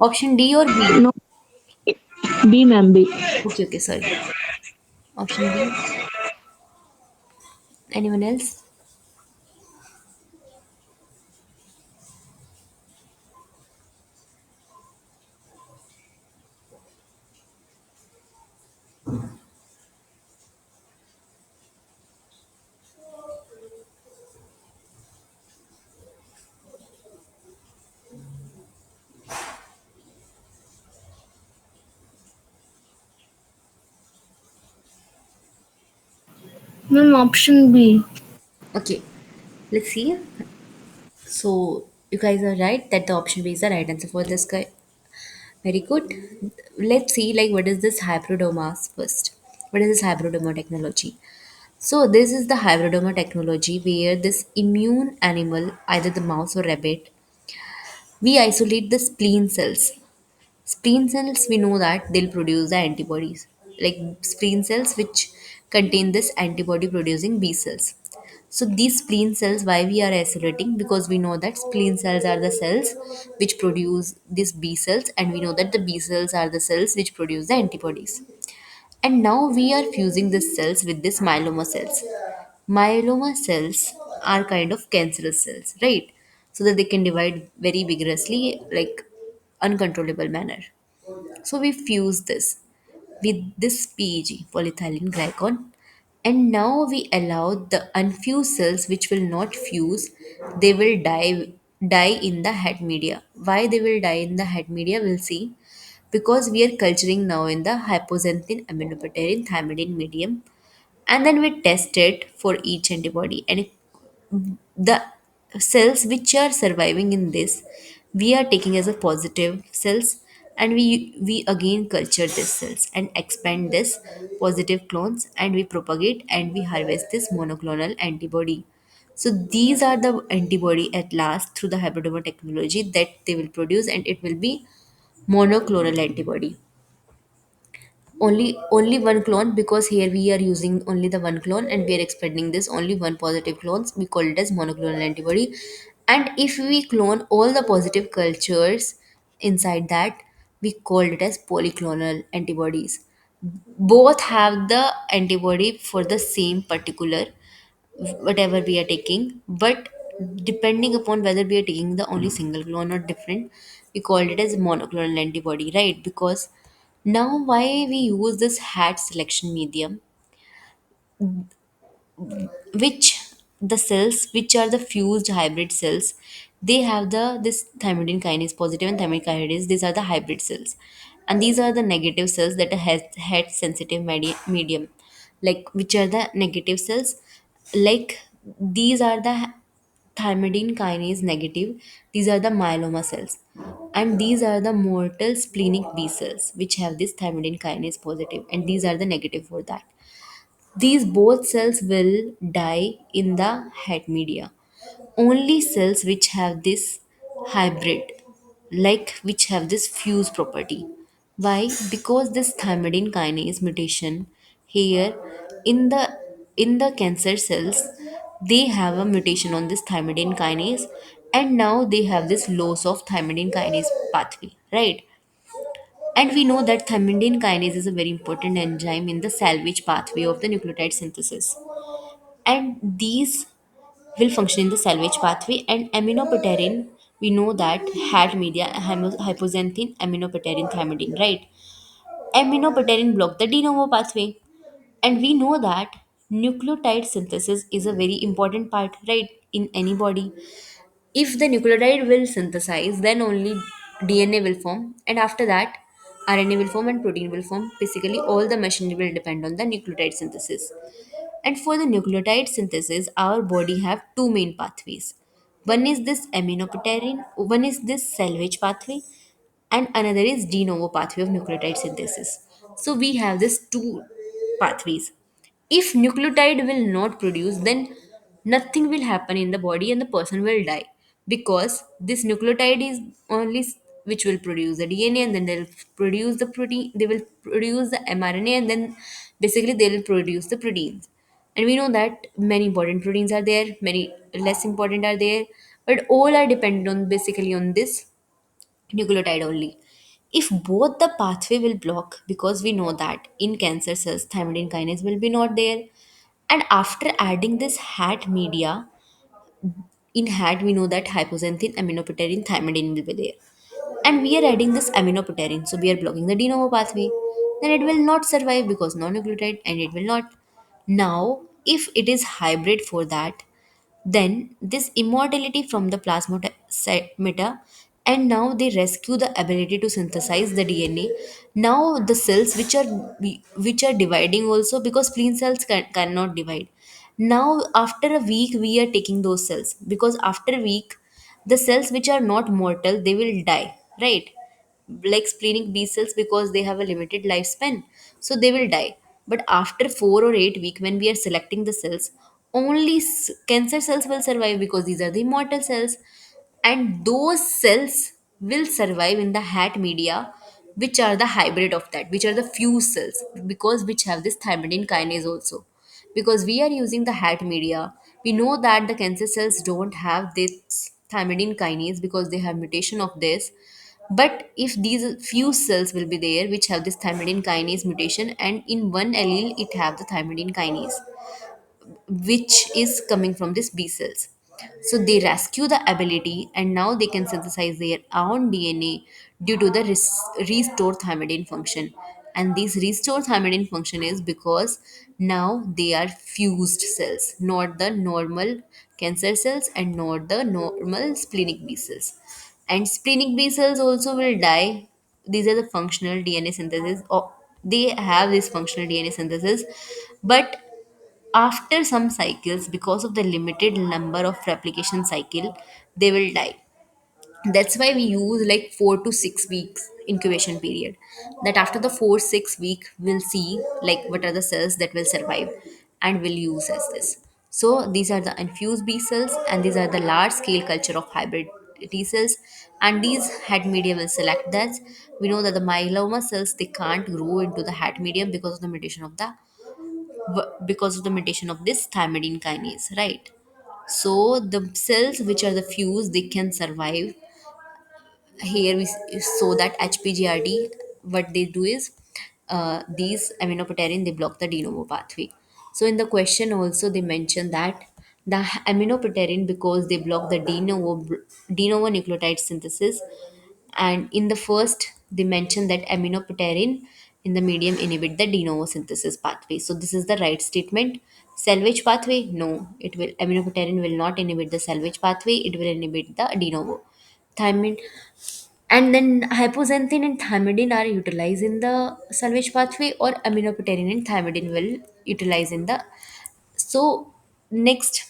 Option D or B? No, B, ma'am, B. Okay, okay, sorry. Option B. Anyone else? Ma'am, option B. Okay. Let's see. So you guys are right that the option B is the right answer for this guy. Very good. Let's see like what is this hybridomas first. What is this hybridoma technology? So this is the hybridoma technology where this immune animal, either the mouse or rabbit, we isolate the spleen cells. Spleen cells, we know that they'll produce the antibodies, like spleen cells which contain this antibody producing B cells. So these spleen cells, why we are isolating? Because we know that spleen cells are the cells which produce these B cells, and we know that the B cells are the cells which produce the antibodies. And now we are fusing these cells with these myeloma cells. Myeloma cells are kind of cancerous cells, right? So that they can divide very vigorously, like uncontrollable manner. So we fuse this with this PEG, polyethylene glycol, and now we allow the unfused cells which will not fuse, they will die in the head media. Why they will die in the head media? We'll see. Because we are culturing now in the hypoxanthine aminopterin thymidine medium, and then we test it for each antibody, and the cells which are surviving in this we are taking as a positive cells, and we again culture these cells and expand this positive clones, and we propagate and we harvest this monoclonal antibody. So these are the antibody at last through the hybridoma technology that they will produce, and it will be monoclonal antibody. Only one clone, because here we are using only the one clone and we are expecting this only one positive clones, we call it as monoclonal antibody. And if we clone all the positive cultures inside that, we call it as polyclonal antibodies. Both have the antibody for the same particular whatever we are taking, but depending upon whether we are taking the only single clone or different, we called it as monoclonal antibody, right? Because now why we use this hat selection medium? which the cells which are the fused hybrid cells, they have the this thymidine kinase positive and thymidine kinase, these are the hybrid cells, and these are the negative cells that are head sensitive medium, like which are the negative cells, like these are the thymidine kinase negative, these are the myeloma cells, and these are the mortal splenic B cells which have this thymidine kinase positive, and these are the negative for that. These both cells will die in the head media. Only cells which have this hybrid, like which have this fuse property. Why? Because this thymidine kinase mutation here in the cancer cells, they have a mutation on this thymidine kinase, and now they have this loss of thymidine kinase pathway, right? And we know that thymidine kinase is a very important enzyme in the salvage pathway of the nucleotide synthesis. And these will function in the salvage pathway. And aminopterin, we know that had media hypoxanthine aminopterin thymidine, right? Aminopterin block the de novo pathway. And we know that nucleotide synthesis is a very important part, right, in any body. If the nucleotide will synthesize, then only DNA will form, and after that, RNA will form and protein will form. Basically, all the machinery will depend on the nucleotide synthesis. And for the nucleotide synthesis, our body have two main pathways. One is this aminopterin, one is this salvage pathway, and another is de novo pathway of nucleotide synthesis. So we have these two pathways. If nucleotide will not produce, then nothing will happen in the body and the person will die, because this nucleotide is only which will produce the DNA, and then they'll produce the protein, they will produce the mRNA, and then basically they will produce the proteins. And we know that many important proteins are there, many less important are there, but all are dependent on basically on this nucleotide only. If both the pathway will block, because we know that in cancer cells thymidine kinase will be not there, and after adding this hat media, in hat we know that hypoxanthine aminopterin thymidine will be there, and we are adding this aminopterin, so we are blocking the de novo pathway, then it will not survive because no nucleotide, and it will not. Now if it is hybrid for that, then this immortality from the plasmata, and now they rescue the ability to synthesize the DNA. Now the cells which are dividing also, because spleen cells cannot divide. Now after a week we are taking those cells, because after a week the cells which are not mortal they will die, right? Like splenic B cells, because they have a limited lifespan, so they will die. But after 4 or 8 weeks, when we are selecting the cells, only cancer cells will survive, because these are the immortal cells, and those cells will survive in the hat media, which are the hybrid of that, which are the fuse cells, because which have this thymidine kinase also. Because we are using the hat media, we know that the cancer cells don't have this thymidine kinase because they have mutation of this. But if these few cells will be there which have this thymidine kinase mutation, and in one allele it have the thymidine kinase, which is coming from this B cells. So they rescue the ability, and now they can synthesize their own DNA due to the restore thymidine function. And this restore thymidine function is because now they are fused cells, not the normal cancer cells and not the normal splenic B cells. And splenic B cells also will die. These are the functional DNA synthesis, or they have this functional DNA synthesis, but after some cycles, because of the limited number of replication cycle, they will die. That's why we use like 4 to 6 weeks incubation period, that after the 4 6 week we'll see like what are the cells that will survive and will use as this. So these are the infused B cells, and these are the large scale culture of hybrid T cells, and these head medium will select that. We know that the myeloma cells, they can't grow into the head medium because of the mutation of the because of the mutation of this thymidine kinase, right? So the cells which are the fused, they can survive. Here we saw that HPGRD, what they do is these aminopterin, they block the de novo pathway. So in the question also they mention that the aminopterin, because they block the de novo nucleotide synthesis, and in the first they mention that aminopterin in the medium inhibit the de novo synthesis pathway. So this is the right statement. Salvage pathway? No, it will aminopterin will not inhibit the salvage pathway. It will inhibit the de novo. Thymine and then hypoxanthine and thymidine are utilized in the salvage pathway, or aminopterin and thymidine will utilize in the. So next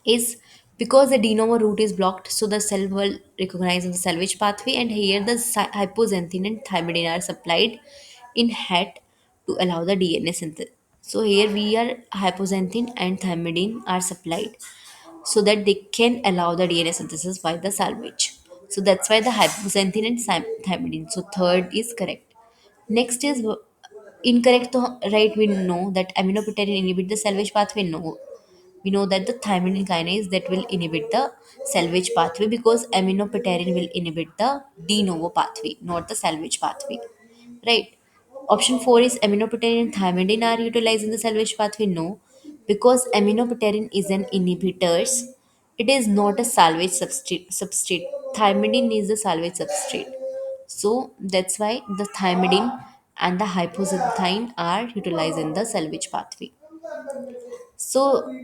is because the de novo route is blocked, so the cell will recognize the salvage pathway, and here the hypoxanthine and thymidine are supplied in HET to allow the DNA synthesis. So here we are hypoxanthine and thymidine are supplied so that they can allow the DNA synthesis by the salvage. So that's why the hypoxanthine and thymidine. So third is correct. Next is incorrect. Right, we know that aminopterin inhibit the salvage pathway. No, we know that the thymidine kinase that will inhibit the salvage pathway because aminopterin will inhibit the de novo pathway, not the salvage pathway. Right. Option 4 is aminopterin and thymidine are utilized in the salvage pathway. No, because aminopterin is an inhibitors. It is not a salvage substrate. Thymidine is the salvage substrate. So that's why the thymidine and the hypoxanthine are utilized in the salvage pathway. So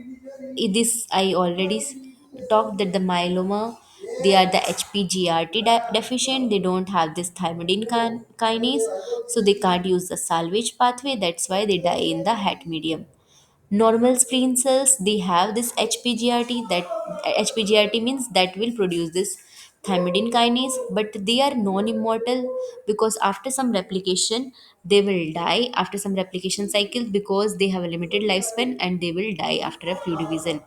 this I already talked that the myeloma, they are the HPGRT deficient. They don't have this thymidine kinase, so they can't use the salvage pathway. That's why they die in the het medium. Normal spleen cells, they have this HPGRT. That HPGRT means that will produce this thymidine kinase, but they are non-immortal because after some replication they will die after some replication cycles because they have a limited lifespan and they will die after a few division.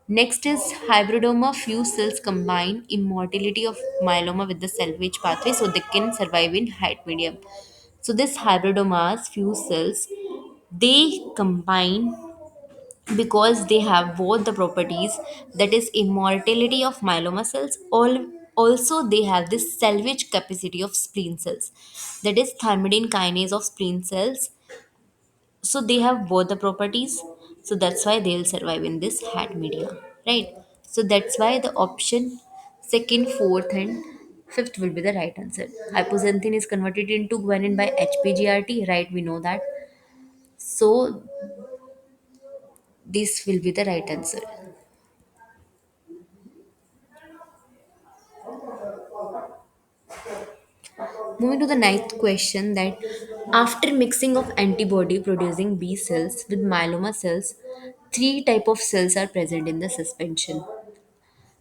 Next is hybridoma. Few cells combine immortality of myeloma with the salvage pathway so they can survive in het medium. So this hybridomas, few cells, they combine because they have both the properties, that is immortality of myeloma cells. Also they have this salvage capacity of spleen cells, that is thymidine kinase of spleen cells. So they have both the properties, so that's why they'll survive in this hat media, right? So that's why the option second, fourth, and fifth will be the right answer. Hypoxanthine is converted into guanine by HPGRT, right? We know that. So this will be the right answer. Moving to the ninth question, that after mixing of antibody producing B cells with myeloma cells, three type of cells are present in the suspension.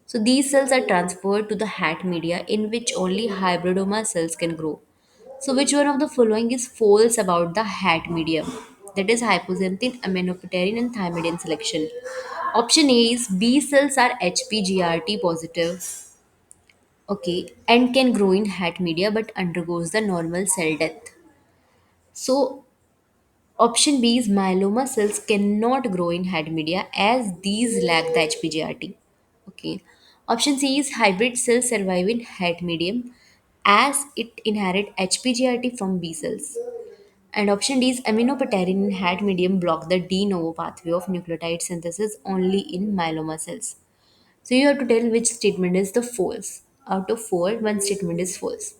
So these cells are transferred to the hat media in which only hybridoma cells can grow. So which one of the following is false about the hat medium? That is hypoxanthine, aminopterin, and thymidine selection. Option A is B cells are HPGRT positive, okay, and can grow in hat media but undergoes the normal cell death. So option B is myeloma cells cannot grow in hat media as these lack the HPGRT. Okay. Option C is hybrid cells survive in het medium as it inherit HPGRT from B cells. And option D is aminopterin in hat medium block the de novo pathway of nucleotide synthesis only in myeloma cells. So you have to tell which statement is the false. Out of four, one statement is false.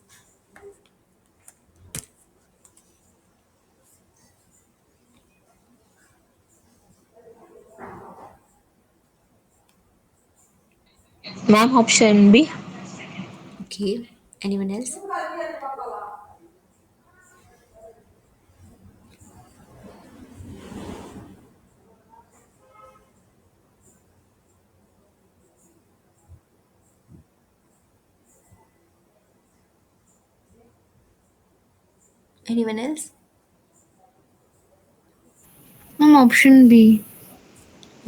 Ma'am, option B. Okay. Anyone else? Anyone else? Ma'am, option B.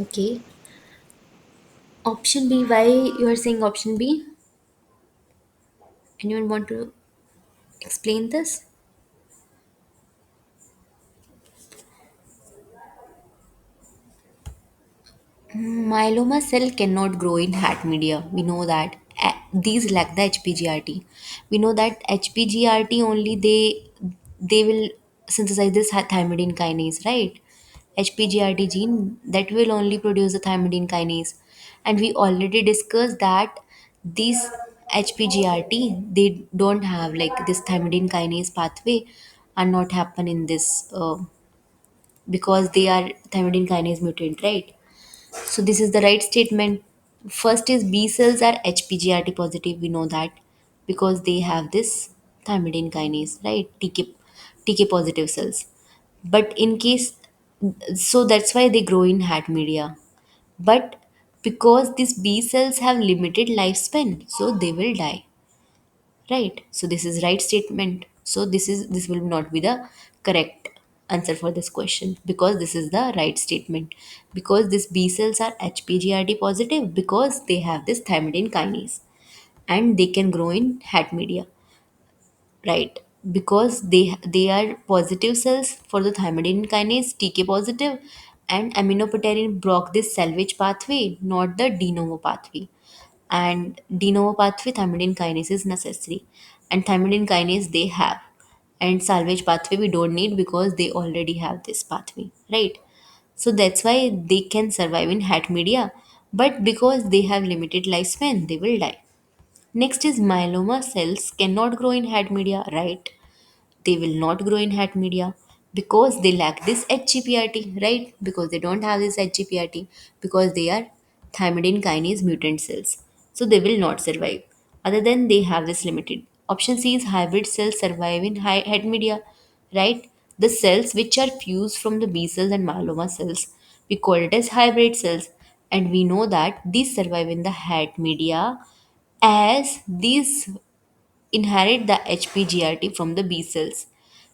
Okay. Option B, why you are saying option B? Anyone want to explain this? Myeloma cell cannot grow in hat media. We know that. These lack the HPGRT. We know that HPGRT only they will synthesize this thymidine kinase, right? HPGRT gene that will only produce the thymidine kinase, and we already discussed that these HPGRT they don't have like this thymidine kinase pathway, are not happen in this because they are thymidine kinase mutant, right? So this is the right statement. First is B cells are HPGRT positive. We know that because they have this thymidine kinase, right? TK positive cells. But in case, so that's why they grow in hat media. But because these B cells have limited lifespan, so they will die, right? So this is right statement. So this will not be the correct answer for this question, because this is the right statement, because these B cells are HPGRD positive because they have this thymidine kinase and they can grow in hat media, right? Because they are positive cells for the thymidine kinase TK positive, and aminopterin block this salvage pathway, not the de novo pathway. And de novo pathway thymidine kinase is necessary, and thymidine kinase they have, and salvage pathway we don't need because they already have this pathway, right? So that's why they can survive in hat media, but because they have limited lifespan they will die. Next is myeloma cells cannot grow in hat media, right? They will not grow in hat media because they lack this HGPRT, right? Because they don't have this HGPRT, because they are thymidine kinase mutant cells. So they will not survive. Other than they have this limited. Option C is hybrid cells survive in hat media, right? The cells which are fused from the B cells and myeloma cells, we call it as hybrid cells. And we know that these survive in the hat media as these inherit the HPGRT from the B cells,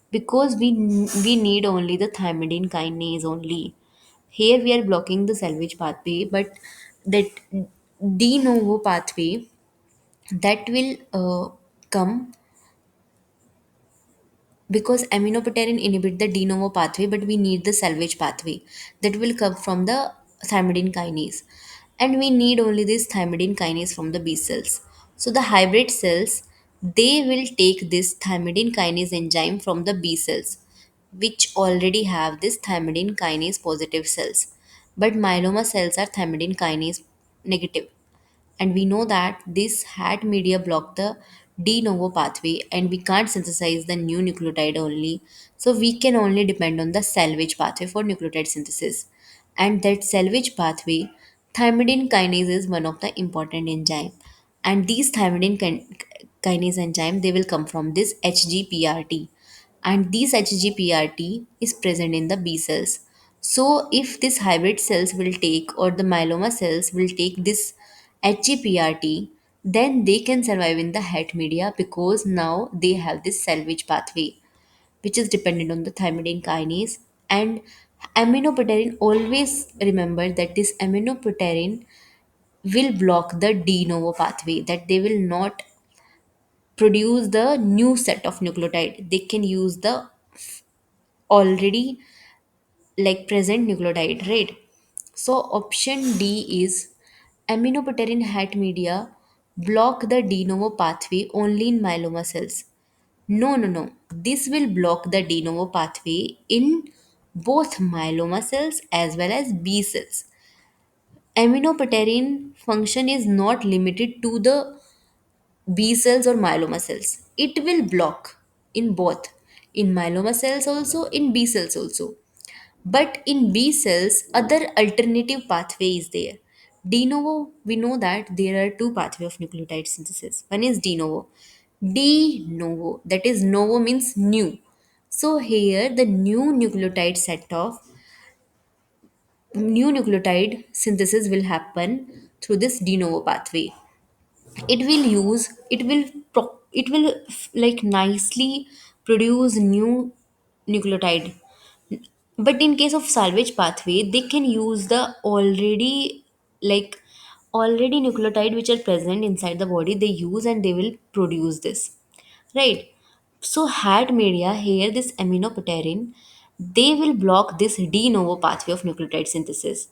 because we need only the thymidine kinase only. Here we are blocking the salvage pathway, but that de novo pathway that will come because aminopterin inhibit the de novo pathway, but we need the salvage pathway that will come from the thymidine kinase, and we need only this thymidine kinase from the B cells. So the hybrid cells, they will take this thymidine kinase enzyme from the B cells, which already have this thymidine kinase positive cells, but myeloma cells are thymidine kinase negative, and we know that this hat media block the de novo pathway and we can't synthesize the new nucleotide only, so we can only depend on the salvage pathway for nucleotide synthesis. And that salvage pathway, thymidine kinase is one of the important enzyme, and these kinase enzyme, they will come from this HGPRT, and this HGPRT is present in the B cells. So if this hybrid cells will take, or the myeloma cells will take this HGPRT, then they can survive in the het media because now they have this salvage pathway, which is dependent on the thymidine kinase. And aminopterin, always remember that this aminopterin will block the de novo pathway, that they will not produce the new set of nucleotide. They can use the already like present nucleotide, right? So option D is aminopterin hat media block the de novo pathway only in myeloma cells. No, no, no, this will block the de novo pathway in both myeloma cells as well as B cells. Aminopterin function is not limited to the B cells or myeloma cells. It will block in both, in myeloma cells also, in B cells also. But in B cells, other alternative pathway is there. De novo, we know that there are two pathway of nucleotide synthesis. One is de novo. De novo, that is novo means new. So here the new nucleotide synthesis will happen through this de novo pathway. It will like nicely produce new nucleotide, but in case of salvage pathway they can use the like already nucleotide which are present inside the body, they use and they will produce this, right? So had media here this aminopterin, they will block this de novo pathway of nucleotide synthesis.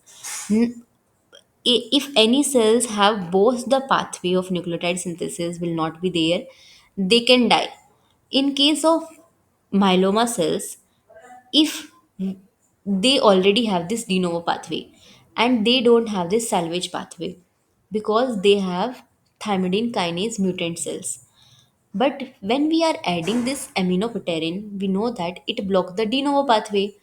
If any cells have both the pathway of nucleotide synthesis will not be there, they can die. In case of myeloma cells, if they already have this de novo pathway and they don't have this salvage pathway because they have thymidine kinase mutant cells, but when we are adding this aminopterin, we know that it blocks the de novo pathway,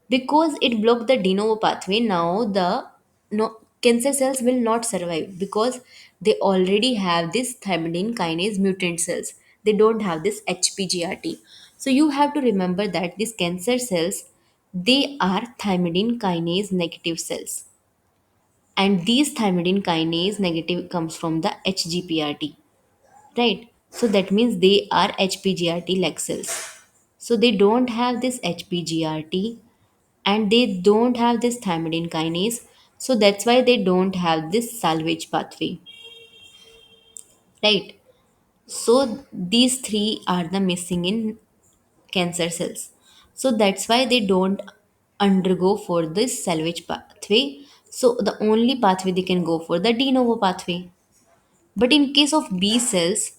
Because it blocked the de novo pathway. Now the no cancer cells will not survive because they already have this thymidine kinase mutant cells. They don't have this hpgrt. So you have to remember that these cancer cells, they are thymidine kinase negative cells, and these thymidine kinase negative comes from the hgprt, right? So that means they are hpgrt like cells. So they don't have this hpgrt, and they don't have this thymidine kinase. So that's why they don't have this salvage pathway, right? So these three are the missing in cancer cells. So that's why they don't undergo for this salvage pathway. So the only pathway they can go for the de novo pathway. But in case of B cells,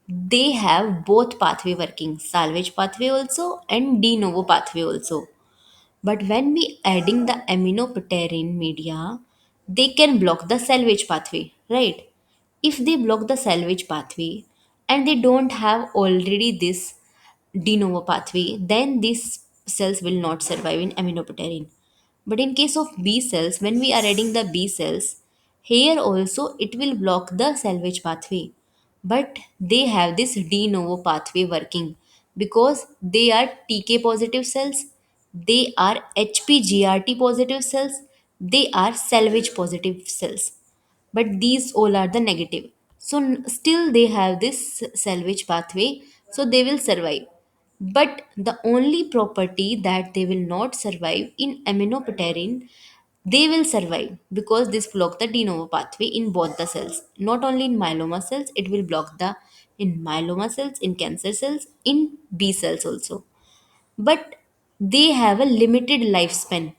they have both pathway working, salvage pathway also and de novo pathway also. But when we adding the aminopterin media, they can block the salvage pathway, right? If they block the salvage pathway and they don't have already this de novo pathway, then these cells will not survive in aminopterin. But in case of B cells, when we are adding the B cells, here also it will block the salvage pathway. But they have this de novo pathway working because they are TK positive cells, they are HPGRT positive cells, they are salvage positive cells. But these all are the negative. So still they have this salvage pathway, so they will survive. But the only property that they will not survive in aminopterin, they will survive because this block the de novo pathway in both the cells. Not only in myeloma cells, it will block the in myeloma cells, in cancer cells, in B cells also. But they have a limited lifespan.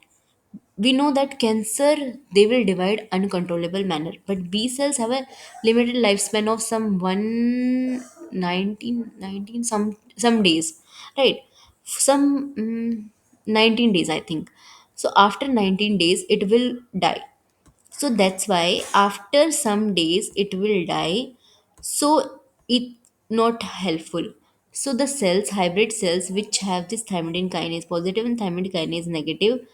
We know that cancer, they will divide uncontrollable manner, but B cells have a limited lifespan of some 119 some days, right? Some 19 days I think. So after 19 days it will die. So that's why after some days it will die. So it not helpful. So the cells, hybrid cells which have this thymidine kinase positive and thymidine kinase negative,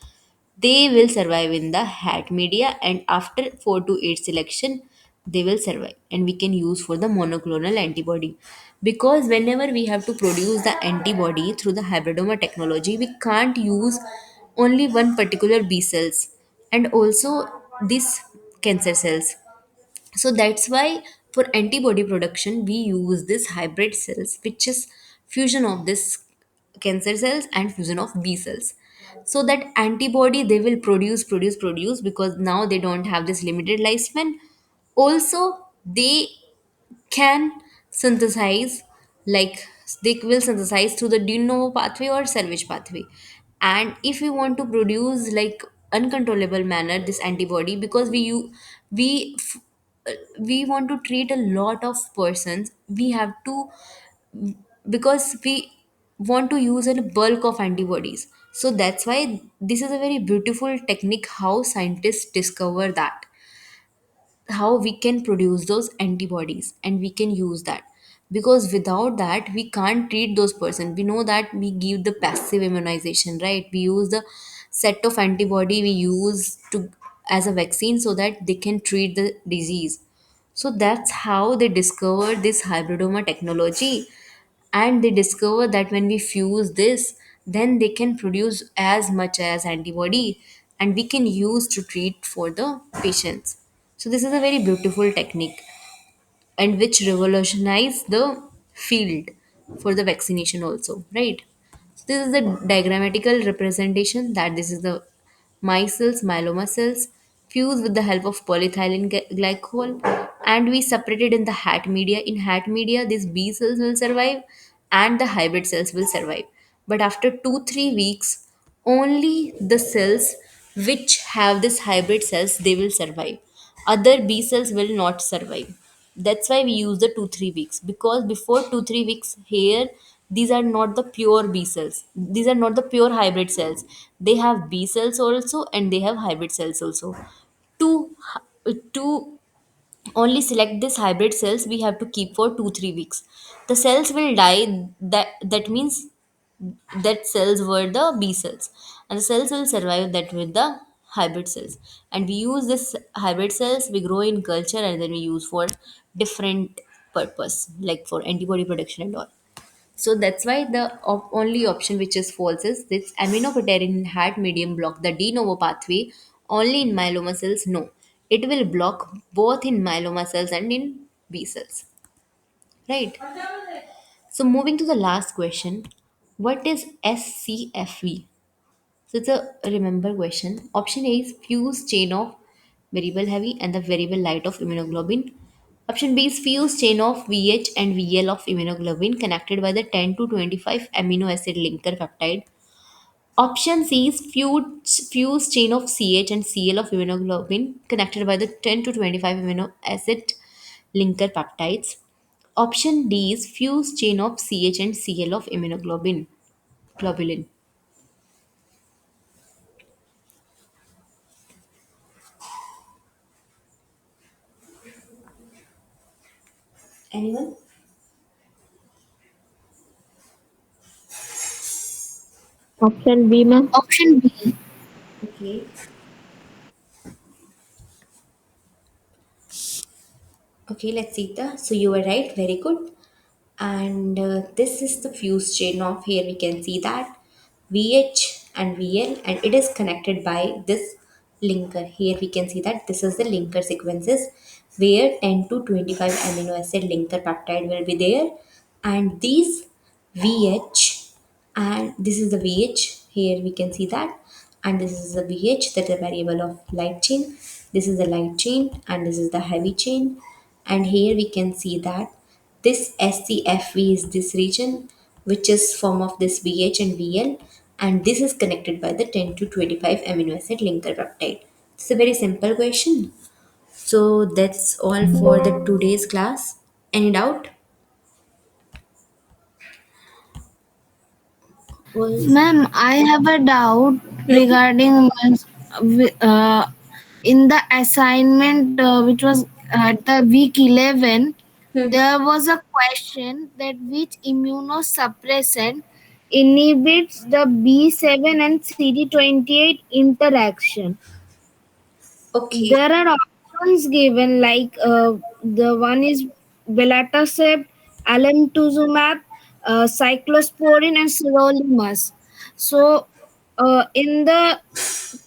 they will survive in the hat media, and after 4 to 8 selection they will survive, and we can use for the monoclonal antibody. Because whenever we have to produce the antibody through the hybridoma technology, we can't use only one particular B cells and also these cancer cells. So that's why for antibody production we use this hybrid cells, which is fusion of this cancer cells and fusion of B cells. So that antibody they will produce because now they don't have this limited lifespan. Also, they can synthesize, like they will synthesize through the de novo pathway or salvage pathway. And if we want to produce like uncontrollable manner this antibody, because we f- we want to treat a lot of persons, we have to, because we want to use a bulk of antibodies. So that's why this is a very beautiful technique how scientists discover that, how we can produce those antibodies and we can use that. Because without that we can't treat those person. We know that we give the passive immunization, right? We use the set of antibody we use to as a vaccine so that they can treat the disease. So that's how they discovered this hybridoma technology, and they discover that when we fuse this, then they can produce as much as antibody, and we can use to treat for the patients. So this is a very beautiful technique, and which revolutionized the field for the vaccination also, right? So this is the diagrammatical representation that this is the micelles, myeloma cells fuse with the help of polyethylene glycol, and we separated in the hat media. In hat media, these B cells will survive and the hybrid cells will survive. But after 2 3 weeks, only the cells which have this hybrid cells they will survive. Other B cells will not survive. That's why we use the 2 3 weeks, because before 2 3 weeks here, these are not the pure B cells. These are not the pure hybrid cells. They have B cells also and they have hybrid cells also. To only select this hybrid cells we have to keep for 2 3 weeks. The cells will die. That means that cells were the B cells, and the cells will survive that with the hybrid cells. And we use this hybrid cells, we grow in culture, and then we use for different purpose, like for antibody production and all. So that's why the only option which is false is this aminopterin had medium block the de novo pathway only in myeloma cells. No, it will block both in myeloma cells and in B cells. Right. So moving to the last question, what is SCFV? So it's a remember question. Option A is fused chain of variable heavy and the variable light of immunoglobulin. Option B is fused chain of VH and VL of immunoglobulin connected by the 10 to 25 amino acid linker peptide. Option C is fused chain of CH and Cl of immunoglobulin connected by the 10 to 25 amino acid linker peptides. Option D is fused chain of CH and Cl of immunoglobulin. Globulin. Anyone? Option B, ma'am. Option B. Okay. Okay, let's see the. So you were right. Very good. And this is the fuse chain of here. We can see that VH and VL, and it is connected by this linker. Here we can see that this is the linker sequences where 10 to 25 amino acid linker peptide will be there, and these VH, and this is the VH. Here we can see that, and this is the VH, that is a variable of light chain. This is the light chain, and this is the heavy chain. And here we can see that this SCFV is this region, which is form of this VH and VL, and this is connected by the 10 to 25 amino acid linker peptide. It's a very simple question. So that's all for the today's class. Any doubt? Was Ma'am, I have a doubt regarding uh, in the assignment which was at the week 11, there was a question that which immunosuppressant inhibits the B7 and CD28 interaction. okay. There are options given like the one is belatacept, alemtuzumab, cyclosporin, and sirolimus. So, in the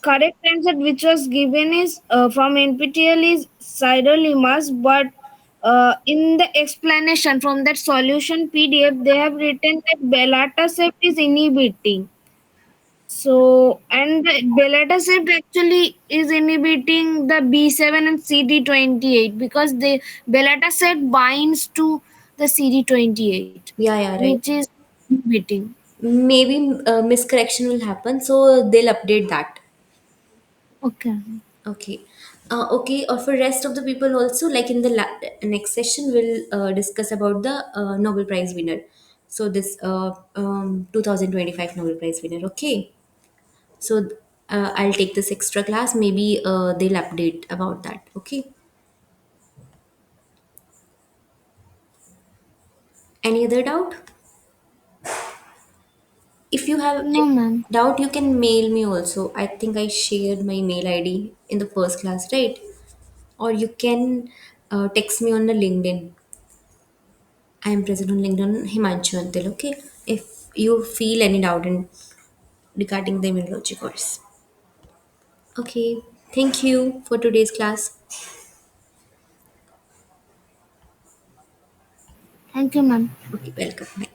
correct answer which was given is from NPTEL is sirolimus, but in the explanation from that solution PDF, they have written that belatacept is inhibiting. So, and the belatacept actually is inhibiting the B7 and CD28 because the belatacept binds to the CD28, Yeah, yeah, right. which is inhibiting. Maybe miscorrection will happen, so they'll update that. Okay. Okay. Okay, or for rest of the people also, like in the next session, we'll discuss about the Nobel Prize winner. So this 2025 Nobel Prize winner. Okay. So I'll take this extra class. Maybe they'll update about that. Okay. Any other doubt? If you have No, any ma'am. doubt, you can mail me also. I think I shared my mail ID in the first class, right? Or you can text me on the LinkedIn. I am present on LinkedIn, Himanshu Antil, okay? If you feel any doubt in regarding the immunology course. Okay, thank you for today's class. Thank you, ma'am. Okay, welcome. Bye.